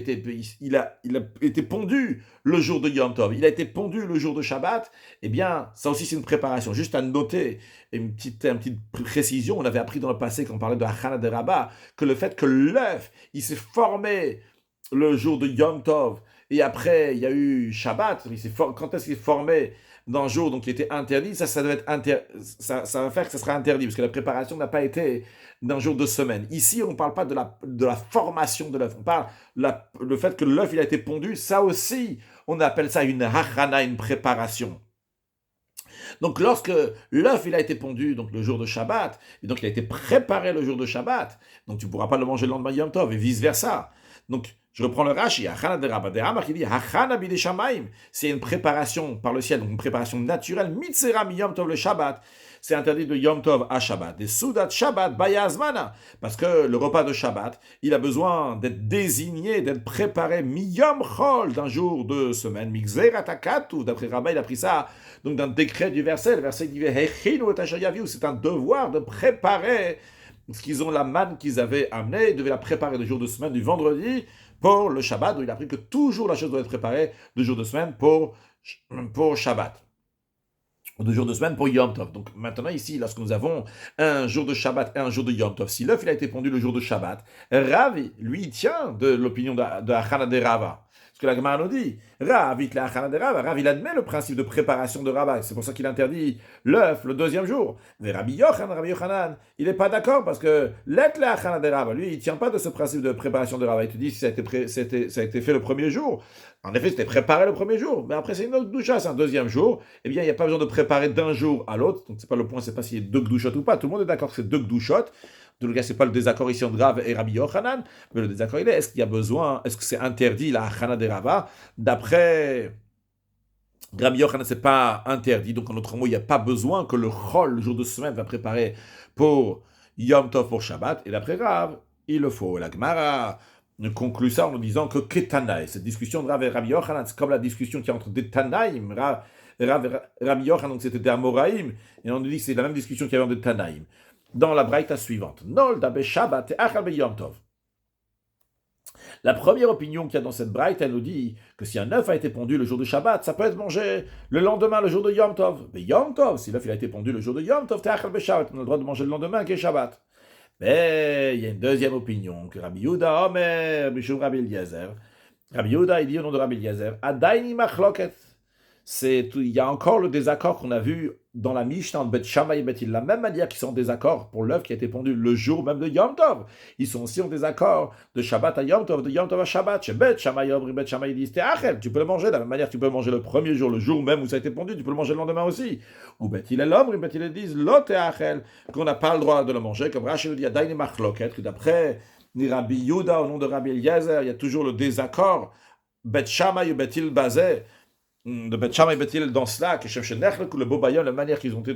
été pondu le jour de Yom Tov, il a été pondu le jour de Shabbat, eh bien, ça aussi c'est une préparation. Juste à noter, une petite précision, on avait appris dans le passé, quand on parlait de Hachana de Rabbah, que le fait que l'œuf, il s'est formé le jour de Yom Tov, et après, il y a eu Shabbat, quand est-ce qu'il est formé dans un jour donc, qui était interdit, ça va faire que ça sera interdit, parce que la préparation n'a pas été d'un jour de semaine. Ici, on ne parle pas de la formation de l'œuf, on parle le fait que l'œuf il a été pondu, ça aussi, on appelle ça une hachana, une préparation. Donc, lorsque l'œuf il a été pondu donc le jour de Shabbat, et donc il a été préparé le jour de Shabbat, donc tu ne pourras pas le manger le lendemain Yom Tov, et vice-versa. Donc, je reprends le Rashi, Hachana de Rabba, de Rama qui dit Hachana bide Shamaim, c'est une préparation par le ciel, donc une préparation naturelle, Mitzera mi Yom Tov le Shabbat. C'est interdit de Yom Tov à Shabbat. Des Soudat Shabbat Bayazmana. Parce que le repas de Shabbat, il a besoin d'être désigné, d'être préparé mi-Yom Chol, d'un jour de semaine. Mixerat Akatu. D'après Rabba, il a pris ça donc d'un décret du verset. Le verset dit Hechinu et Asher Yaviu. C'est un devoir de préparer ce qu'ils ont, la manne qu'ils avaient amenée. Ils devaient la préparer le jour de semaine du vendredi pour le Shabbat. Donc il a appris que toujours la chose doit être préparée le jour de semaine pour Shabbat. 2 jours de semaine pour Yom Tov. Donc maintenant ici, lorsque nous avons un jour de Shabbat et un jour de Yom Tov, si l'œuf il a été pondu le jour de Shabbat, Rav, lui, il tient de l'opinion de Hachana de Rava. Ce que la Gemara nous dit, Rav, il Hachana de Rava. Rav, il admet le principe de préparation de Rava. C'est pour ça qu'il interdit l'œuf le deuxième jour. Mais Rabbi Yochanan, il n'est pas d'accord parce que l'et la Hachana de Rava, lui, il ne tient pas de ce principe de préparation de Rava. Il te dit si ça a été fait le premier jour. En effet, c'était préparé le premier jour, mais après c'est une autre doucha, c'est un deuxième jour. Eh bien, il n'y a pas besoin de préparer d'un jour à l'autre. Donc, c'est pas le point, c'est pas s'il y a 2 gdouchot ou pas. Tout le monde est d'accord que c'est 2 gdouchot. En tout cas, c'est pas le désaccord ici entre Rav et Rabbi Yochanan, mais le désaccord il est, est-ce qu'il y a besoin, est-ce que c'est interdit la Hachana de Rava? D'après Rabbi Yochanan, c'est pas interdit. Donc, en d'autres mots, il n'y a pas besoin que le Chol, le jour de semaine, va préparer pour Yom Tov, pour Shabbat. Et d'après Rav, il le faut. La Gemara conclut ça en nous disant que Ketanaï, cette discussion de Rav et Rabbi Yochanan, c'est comme la discussion qui est entre des Tanaïm, Rabbi Yochanan, donc c'était des Amoraïm, et on nous dit que c'est la même discussion qu'il y avait entre des Tanaïm. Dans la braïta suivante, Nol dabe Shabbat et Achal be Yom Tov. La première opinion qu'il y a dans cette braïta, elle nous dit que si un œuf a été pondu le jour de Shabbat, ça peut être mangé le lendemain, le jour de Yom Tov. Mais Yom Tov, si l'œuf il a été pondu le jour de Yom Tov, Achal be Shabbat, on a le droit de manger le lendemain qui est Shabbat. Mais il y a une deuxième opinion, que Rabbi Yehuda Omer, Bishum Rabbi Eliezer. Rabbi Yehuda, il dit au nom de Rabbi Eliezer, Adaini machloket. Il y a encore le désaccord qu'on a vu dans la Mishnah de Bet Shammai et Bet Hillel. La même manière qu'ils sont en désaccord pour l'œuf qui a été pondu le jour même de Yom Tov. Ils sont aussi en désaccord de Shabbat à Yom Tov, de Yom Tov à Shabbat. Chez Bet Shammai, Bet Shammai dit, c'était Achel. Tu peux le manger de la même manière que tu peux le manger le premier jour, le jour même où ça a été pondu, tu peux le manger le lendemain aussi. Ou Bet Hillel, Bet Hillel disent, Lot et Achel, qu'on n'a pas le droit de le manger. Comme Rashi nous dit, Adaini machloket, que d'après Rabbi Yehuda, au nom de Rabbi Eliezer, il y a toujours le désaccord. Bet Shammai et Bet Hillel basé de Bet Shammai et Bet Hillel dans cela, que Shem Shenech, le Bobayom, la manière qu'ils ont été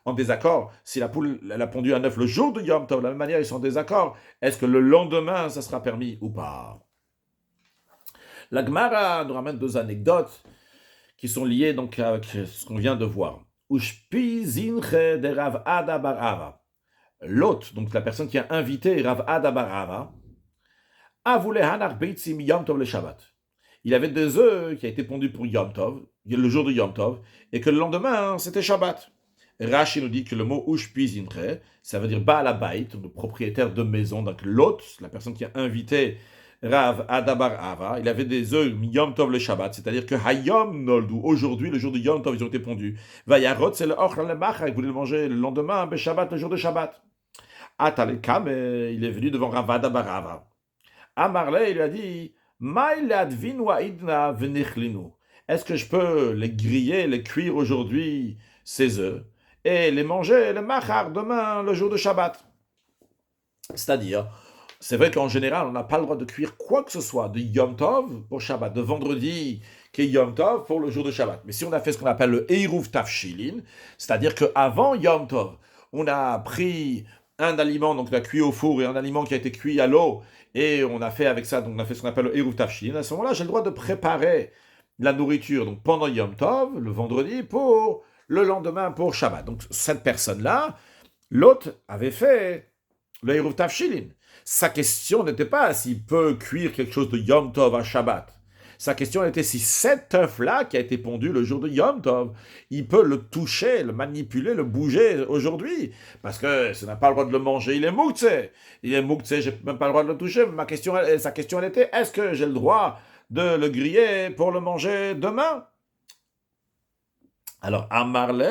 en désaccord, si la poule elle a pondu un œuf le jour de Yom Tov, de la même manière ils sont en désaccord, est-ce que le lendemain ça sera permis ou pas? La Gemara nous ramène 2 anecdotes qui sont liées donc avec ce qu'on vient de voir. Ushpi zinche de Rav Ada bar Ava. L'hôte, donc la personne qui a invité Rav Ada bar Ava, a voulu hanar beitzim Yom Tov le Shabbat. Il avait des œufs qui a été pondus pour Yom Tov, le jour de Yom Tov, et que le lendemain, c'était Shabbat. Rashi nous dit que le mot ushpizintre, ça veut dire Baal Habayit, le propriétaire de maison, donc l'hôte, la personne qui a invité Rav Adabar Ava, il avait des œufs Yom Tov le Shabbat, c'est-à-dire que Hayom Noldu, aujourd'hui, le jour de Yom Tov, ils ont été pondus. Vayarot, c'est le Ochlan le Macha, il voulait le manger le lendemain, Shabbat, le jour de Shabbat. Atalekam, il est venu devant Rav Adabar Ava. Amarle, il lui a dit, est-ce que je peux les griller, les cuire aujourd'hui, ces œufs, et les manger le machar demain, le jour de Shabbat? C'est-à-dire, c'est vrai qu'en général, on n'a pas le droit de cuire quoi que ce soit de Yom Tov pour Shabbat, de vendredi qui est Yom Tov pour le jour de Shabbat. Mais si on a fait ce qu'on appelle le Eiruv Tafshilin, c'est-à-dire qu'avant Yom Tov, on a pris un aliment, donc on a cuit au four, et un aliment qui a été cuit à l'eau, et on a fait avec ça, donc on a fait ce qu'on appelle le Eruv Tafshin. À ce moment-là, j'ai le droit de préparer la nourriture donc pendant Yom Tov, le vendredi, pour le lendemain, pour Shabbat. Donc cette personne-là, l'hôte avait fait le Eruv Tafshin. Sa question n'était pas s'il peut cuire quelque chose de Yom Tov à Shabbat. Sa question était si cet œuf-là qui a été pondu le jour de Yom Tov, il peut le toucher, le manipuler, le bouger aujourd'hui. Parce que ça n'a pas le droit de le manger, il est mouktsé. Il est mouktsé, j'ai même pas le droit de le toucher. Mais sa question elle était, est-ce que j'ai le droit de le griller pour le manger demain? Alors, Amarle,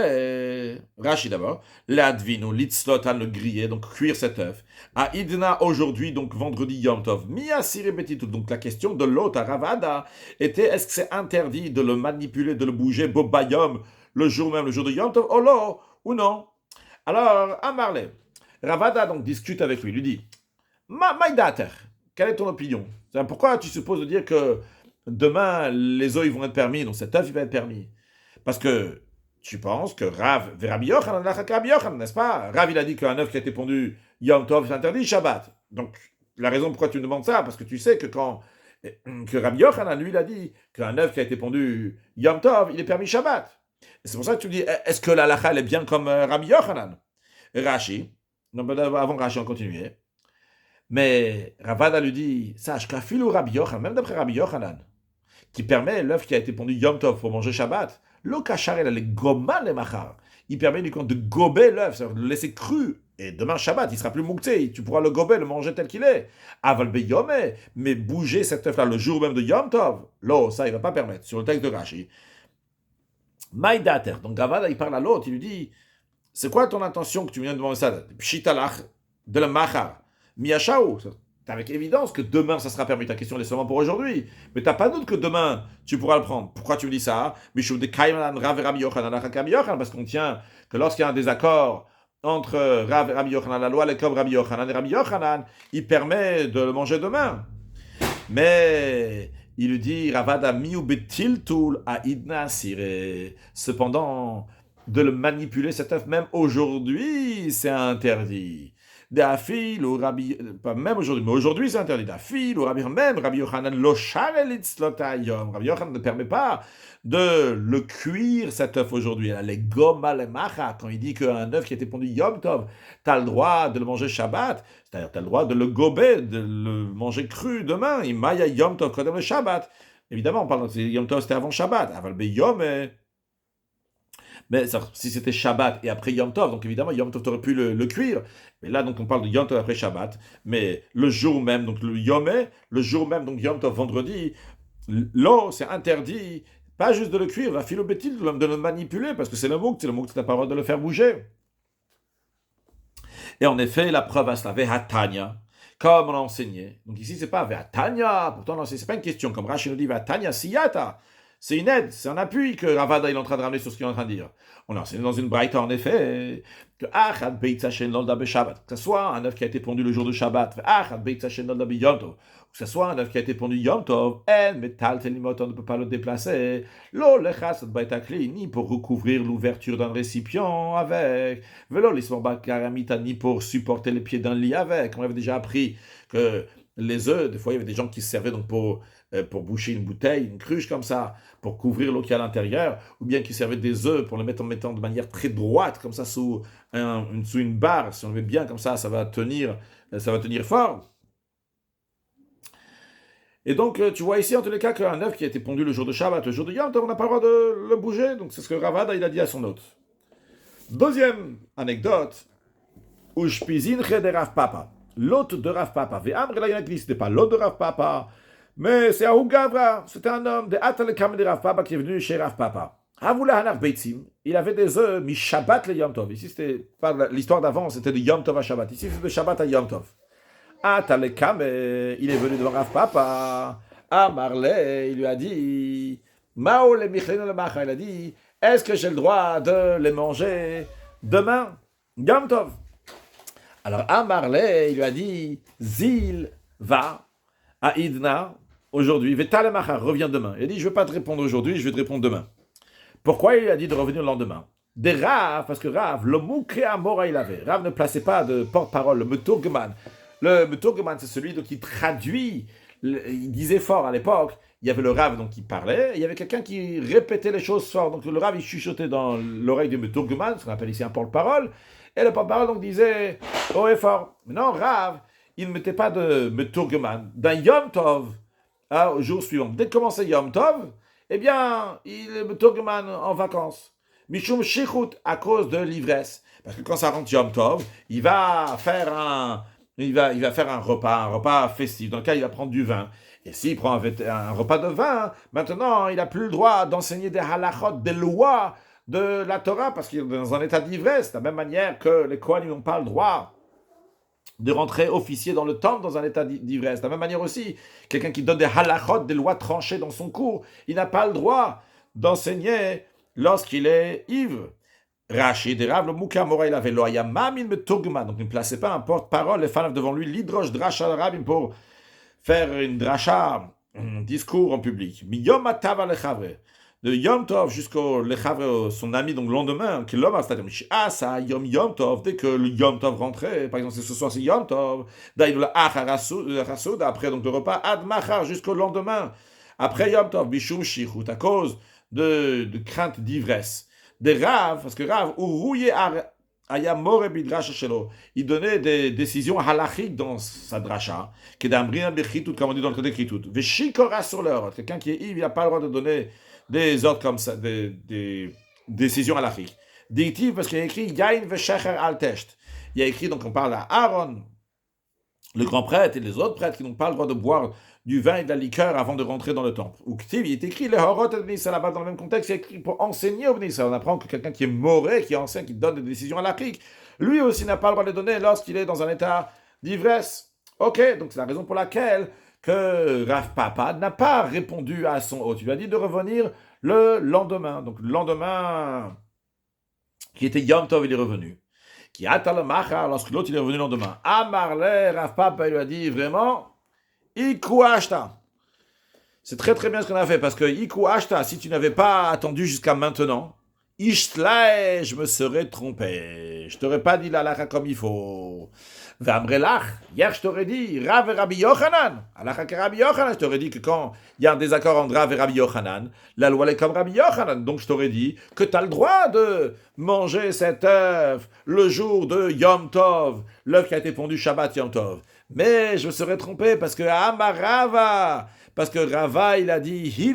Rashi d'abord, l'advinu, l'itzlotan, le griller, donc cuire cet œuf. À Idna, aujourd'hui, donc vendredi Yom Tov, Miyasire Betitout. Donc la question de l'hôte à Ravada était, est-ce que c'est interdit de le manipuler, de le bouger, Bobayom, le jour même, le jour de Yom Tov, Olo, ou non. Alors, Amarle, Ravada donc discute avec lui dit, Maïdater, quelle est ton opinion? Pourquoi tu supposes de dire que demain, les œufs ils vont être permis, donc cet œuf il va être permis? Parce que tu penses que Rav, Rabbi Yochanan, n'est-ce pas? Rav il a dit qu'un œuf qui a été pondu Yom Tov c'est interdit Shabbat. Donc, la raison pourquoi tu me demandes ça, parce que tu sais que que Rabbi Yochanan, lui, il a dit qu'un œuf qui a été pondu Yom Tov, il est permis Shabbat. Et c'est pour ça que tu dis, est-ce que la halakha, elle est bien comme Rabbi Yochanan? Rashi, non, avant Rashi, on continuait. Mais Ravada lui dit, sache qu'Afilou Rabbi Yochanan, même d'après Rabbi Yochanan, qui permet l'œuf qui a été pondu Yom Tov pour manger Shabbat, le kachar, il a les goman les machar. Il permet du coup de gober l'œuf, c'est-à-dire de le laisser cru. Et demain Shabbat, il sera plus moukté, tu pourras le gober, le manger tel qu'il est. Aval beyome, mais bouger cet œuf-là le jour même de Yom Tov, là, ça, il va pas permettre. Sur le texte de Rashi. Maïdater, donc Ravada, il parle à l'autre, il lui dit, c'est quoi ton intention que tu viens de demander ça? Pshitalach, de la machar. Miachao, c'est avec évidence que demain ça sera permis. Ta question est seulement pour aujourd'hui. Mais t'as pas doute que demain tu pourras le prendre. Pourquoi tu me dis ça? Parce qu'on tient que lorsqu'il y a un désaccord entre Rav et Rabbi Yochanan, la loi, les comme Rabbi Yochanan et Rabbi Yochanan, il permet de le manger demain. Mais il lui dit Ravada miu betiltul a idna sire. Cependant, de le manipuler cet œuf même aujourd'hui, c'est interdit. D'afil ou Rabbi, pas même aujourd'hui, mais aujourd'hui c'est interdit. D'afil ou Rabbi, même Rabbi Yochanan lo sharelitz lotayom. Rabbi Yochanan ne permet pas de le cuire cet œuf aujourd'hui. Les goma le macha, quand il dit qu'un œuf qui a été pondu Yom Tov, tu as le droit de le manger Shabbat, c'est-à-dire tu as le droit de le gober, de le manger cru demain. Il maya Yom Tov kodem le Shabbat. Évidemment, on parle de Yom Tov, c'était avant Shabbat. Aval be Yom, mais si c'était Shabbat et après Yom Tov, donc évidemment Yom Tov, tu aurais pu le cuire. Mais là, donc on parle de Yom Tov après Shabbat. Mais le jour même, donc le Yomé, le jour même, donc Yom Tov, vendredi, l'eau, c'est interdit, pas juste de le cuire, la philobétile, de le manipuler, parce que c'est le mouk, tu n'as pas le droit de le faire bouger. Et en effet, la preuve à cela, Vehatanya, comme on a enseigné. Donc ici, c'est pas Vehatanya, pourtant, c'est pas une question, comme Rashi nous dit Vehatanya, Siyata. C'est une aide, c'est un appui que Ravada est en train de ramener sur ce qu'il est en train de dire. On a enseigné dans une braïta en effet que ce soit un œuf qui a été pondu le jour de Shabbat, que ce soit un œuf qui a été pondu Yom Tov, on ne peut pas le déplacer, ni pour recouvrir l'ouverture d'un récipient avec, ni pour supporter les pieds d'un lit avec. On avait déjà appris que les œufs, des fois il y avait des gens qui se servaient donc pour boucher une bouteille, une cruche comme ça, pour couvrir l'eau qui est à l'intérieur, ou bien qui servaient des œufs pour les mettre en mettant de manière très droite, comme ça, sous une barre. Si on le met bien comme ça va tenir fort. Et donc, tu vois ici, en tous les cas, qu'un œuf qui a été pondu le jour de Shabbat, le jour de Yom Tov, on n'a pas le droit de le bouger. Donc, c'est ce que Ravada, il a dit à son hôte. Deuxième anecdote, Ushpizin de Rav Papa. L'hôte de Rav Papa. Ve'amre la yonakli, c'était pas l'hôte de Rav Papa, mais c'est Ahou Gavra, c'était un homme de Atalekam de Rav Papa qui est venu chez Rav Papa. Havoula Hanaf Beitzim, il avait des œufs, mi Shabbat le Yom Tov. Ici, c'était pas l'histoire d'avant, c'était de Yom Tov à Shabbat. Ici, c'est de Shabbat à Yom Tov. Atalekam, il est venu devant Rav Papa. Marley, il lui a dit, Mao le Michelin le Macha, il a dit, est-ce que j'ai le droit de les manger demain, Yom Tov? Alors, Marley, il lui a dit, Zil, va, à Idna, aujourd'hui, Vetalemacha, reviens demain. Il a dit, je ne vais pas te répondre aujourd'hui, je vais te répondre demain. Pourquoi il a dit de revenir le lendemain? Des Rav, parce que Rav, le moukre amora il avait. Rav ne plaçait pas de porte-parole, le meturgeman. Le meturgeman, c'est celui qui traduit, il disait fort à l'époque, il y avait le Rav donc, qui parlait, et il y avait quelqu'un qui répétait les choses fort. Donc le Rav, il chuchotait dans l'oreille du meturgeman, ce qu'on appelle ici un porte-parole, et le porte-parole donc disait haut et fort. Maintenant, Rav, il ne mettait pas de meturgeman. D'un Yom Tov, au jour suivant, dès que commençait Yom Tov, eh bien, il est meturgeman en vacances. Mishum Shichut, à cause de l'ivresse. Parce que quand ça rentre Yom Tov, il va faire un repas festif, dans lequel il va prendre du vin. Et s'il prend un repas de vin, maintenant, il n'a plus le droit d'enseigner des halachot, des lois de la Torah, parce qu'il est dans un état d'ivresse, de la même manière que les Kohanim n'ont pas le droit de rentrer officier dans le temple dans un état d'ivresse. De la même manière aussi, quelqu'un qui donne des halachot, des lois tranchées dans son cours, il n'a pas le droit d'enseigner lorsqu'il est ivre. Rachid et Rav, le Moukamora, il avait l'Oyamamin Metogma, donc il ne plaçait pas un porte-parole, les fans devant lui, l'Hydroche Dracha Rabim pour faire une dracha, un discours en public. Miyom Atava Lechavre, de Yom Tov jusqu'au Lechavre, son ami, donc le lendemain, qui l'homme, c'est-à-dire ça, Yom Tov, dès que le Yom Tov rentrait, par exemple, ce soir c'est Yom Tov, d'ailleurs le Acharasoud, après donc le repas, Ad Machar, jusqu'au lendemain, après Yom Tov, Bishum Shichut, à cause de crainte d'ivresse. Des Rav, parce que Rav, il donnait des décisions halachiques dans sa dracha, qui est comme on dit dans le côté Kritout. Veshikora sur l'heure, quelqu'un qui est ivre, il n'a pas le droit de donner des ordres comme ça, des décisions halachiques. Dit-il parce qu'il y a écrit Yain veshecher al techt. Il y a écrit, donc on parle à Aaron, le grand prêtre et les autres prêtres qui n'ont pas le droit de boire du vin et de la liqueur avant de rentrer dans le temple. Ou il est écrit les Horot et Bnei Israël, là-bas dans le même contexte, il est écrit pour enseigner au Bnei Israël. On apprend que quelqu'un qui est moré, qui enseigne, qui donne des décisions à l'Afrique, lui aussi n'a pas le droit de les donner lorsqu'il est dans un état d'ivresse. Ok, donc c'est la raison pour laquelle que Rav Papa n'a pas répondu à son hôte. Il lui a dit de revenir le lendemain. Donc le lendemain, qui était Yom Tov, il est revenu. Qui attend le Machar, lorsque l'autre il est revenu le lendemain. Amarle, Rav Papa, il lui a dit vraiment, Iku Ashta. C'est très très bien ce qu'on a fait, parce que Iku Ashta, si tu n'avais pas attendu jusqu'à maintenant, Ishtlae, je me serais trompé. Je t'aurais pas dit la halakha comme il faut. Vamrelach, hier je t'aurais dit, Rav et Rabbi Yochanan. Halakha que Rabbi Yochanan, je t'aurais dit que quand il y a un désaccord entre Rav et Rabbi Yochanan, la loi est comme Rabbi Yochanan. Donc je t'aurais dit que tu as le droit de manger cet œuf le jour de Yom Tov, l'œuf qui a été pondu Shabbat Yom Tov. Mais je me serais trompé parce que Amarava, parce que Rava, il a dit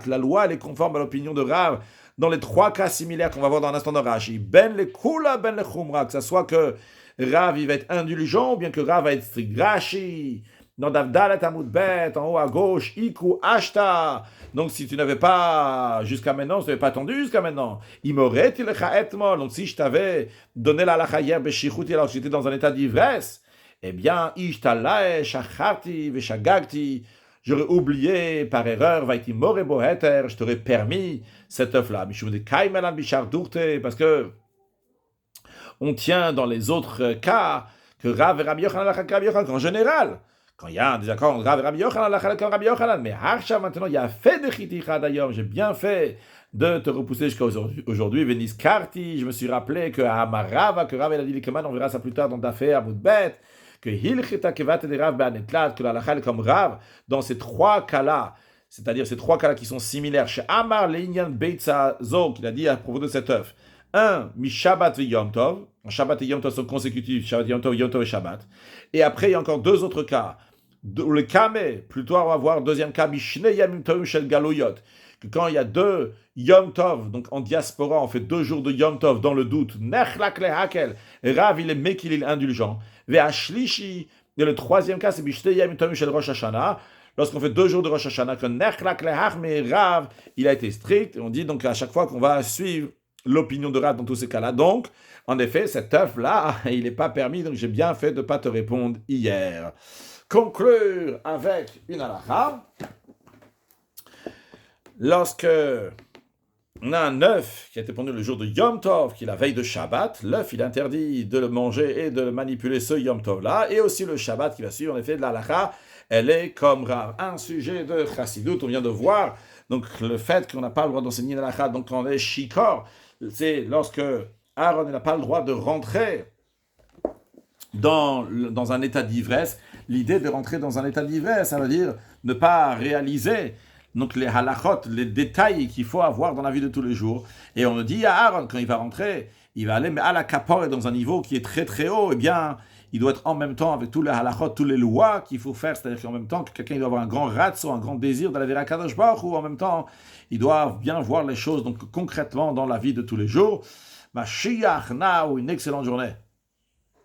la loi, elle est conforme à l'opinion de Rav dans les trois cas similaires qu'on va voir dans un instant de Rashi. Ben le kula, ben le chumra, que ce soit que Rav il va être indulgent ou bien que Rav va être strict. Rashi, dans Davdalet Amud Bet, en haut à gauche, Iku Ashta. Donc si tu n'avais pas jusqu'à maintenant, si tu n'avais pas attendu jusqu'à maintenant, Imoret il etmol. Donc si je t'avais donné la lacha hier, beshichuti, alors que j'étais dans un état d'ivresse, eh bien, Ishtalae, Shacharti, Veshagagti, j'aurais oublié par erreur, Vaiti Morebo Heter, je t'aurais permis cet œuf-là. Mishum de Kaimelan Bishar Durte, parce que on tient dans les autres cas que Rav et Rabbi Yochanan, en général, quand il y a un désaccord entre Rav et Rabbi Yochanan, Rabbi Yochanan, mais Harsha maintenant, il y a fait de Chiticha d'ailleurs, j'ai bien fait de te repousser jusqu'à aujourd'hui. Vénis Karti, je me suis rappelé que Amarava, que Rav et la Dilikeman, on verra ça plus tard dans Dafé, Amud Bet, que Hilchita Kevat de Rav Be'anetlat, que la Lachal comme Rav, dans ces trois cas-là, c'est-à-dire ces trois cas-là qui sont similaires, chez Amar Leinyan Beitza Zo, qu'il a dit à propos de cet œuf. Un, Mi Shabbat et Yom Tov, Shabbat et Yom Tov sont consécutifs, Shabbat, Yom Tov et Shabbat. Et après, il y a encore deux autres cas. Le Kame, plutôt on va voir, deuxième cas, Mishne Yamim Tov Shel Galoyot, que quand il y a deux Yom Tov, donc en diaspora, on fait 2 jours de Yom Tov dans le doute, Nechlak le Hakel, Rav il est mekil, il est indulgent, Ve'ashlishi, et le troisième cas, c'est Mishne Yamim Tov Shel Rosh Hashanah, lorsqu'on fait 2 jours de Rosh Hashanah, que Nechlak le Hach, mais Rav, il a été strict, et on dit donc à chaque fois qu'on va suivre l'opinion de Rav dans tous ces cas-là. Donc, en effet, cet œuf-là, il n'est pas permis, donc j'ai bien fait de ne pas te répondre hier. Conclure avec une halakha. Lorsque on a un œuf qui a été pondu le jour de Yom Tov, qui est la veille de Shabbat, l'œuf, il est interdit de le manger et de manipuler ce Yom Tov-là, et aussi le Shabbat qui va suivre, en effet, de la halakha, elle est comme Rav. Un sujet de Chassidut, on vient de voir, donc le fait qu'on n'a pas le droit d'enseigner la halakha, donc quand on est shikor, c'est lorsque Aaron n'a pas le droit de rentrer dans un état d'ivresse. L'idée de rentrer dans un état d'ivresse, ça veut dire ne pas réaliser donc les halachot, les détails qu'il faut avoir dans la vie de tous les jours. Et on dit à Aaron, quand il va rentrer, il va aller mais à la kapor dans un niveau qui est très très haut, eh bien, il doit être en même temps avec tous les halachot, toutes les lois qu'il faut faire, c'est-à-dire qu'en même temps que quelqu'un il doit avoir un grand ratso, un grand désir d'aller vers Kadosh Baruch Hu, ou en même temps, il doit bien voir les choses donc concrètement dans la vie de tous les jours. Mashiach, now, une excellente journée.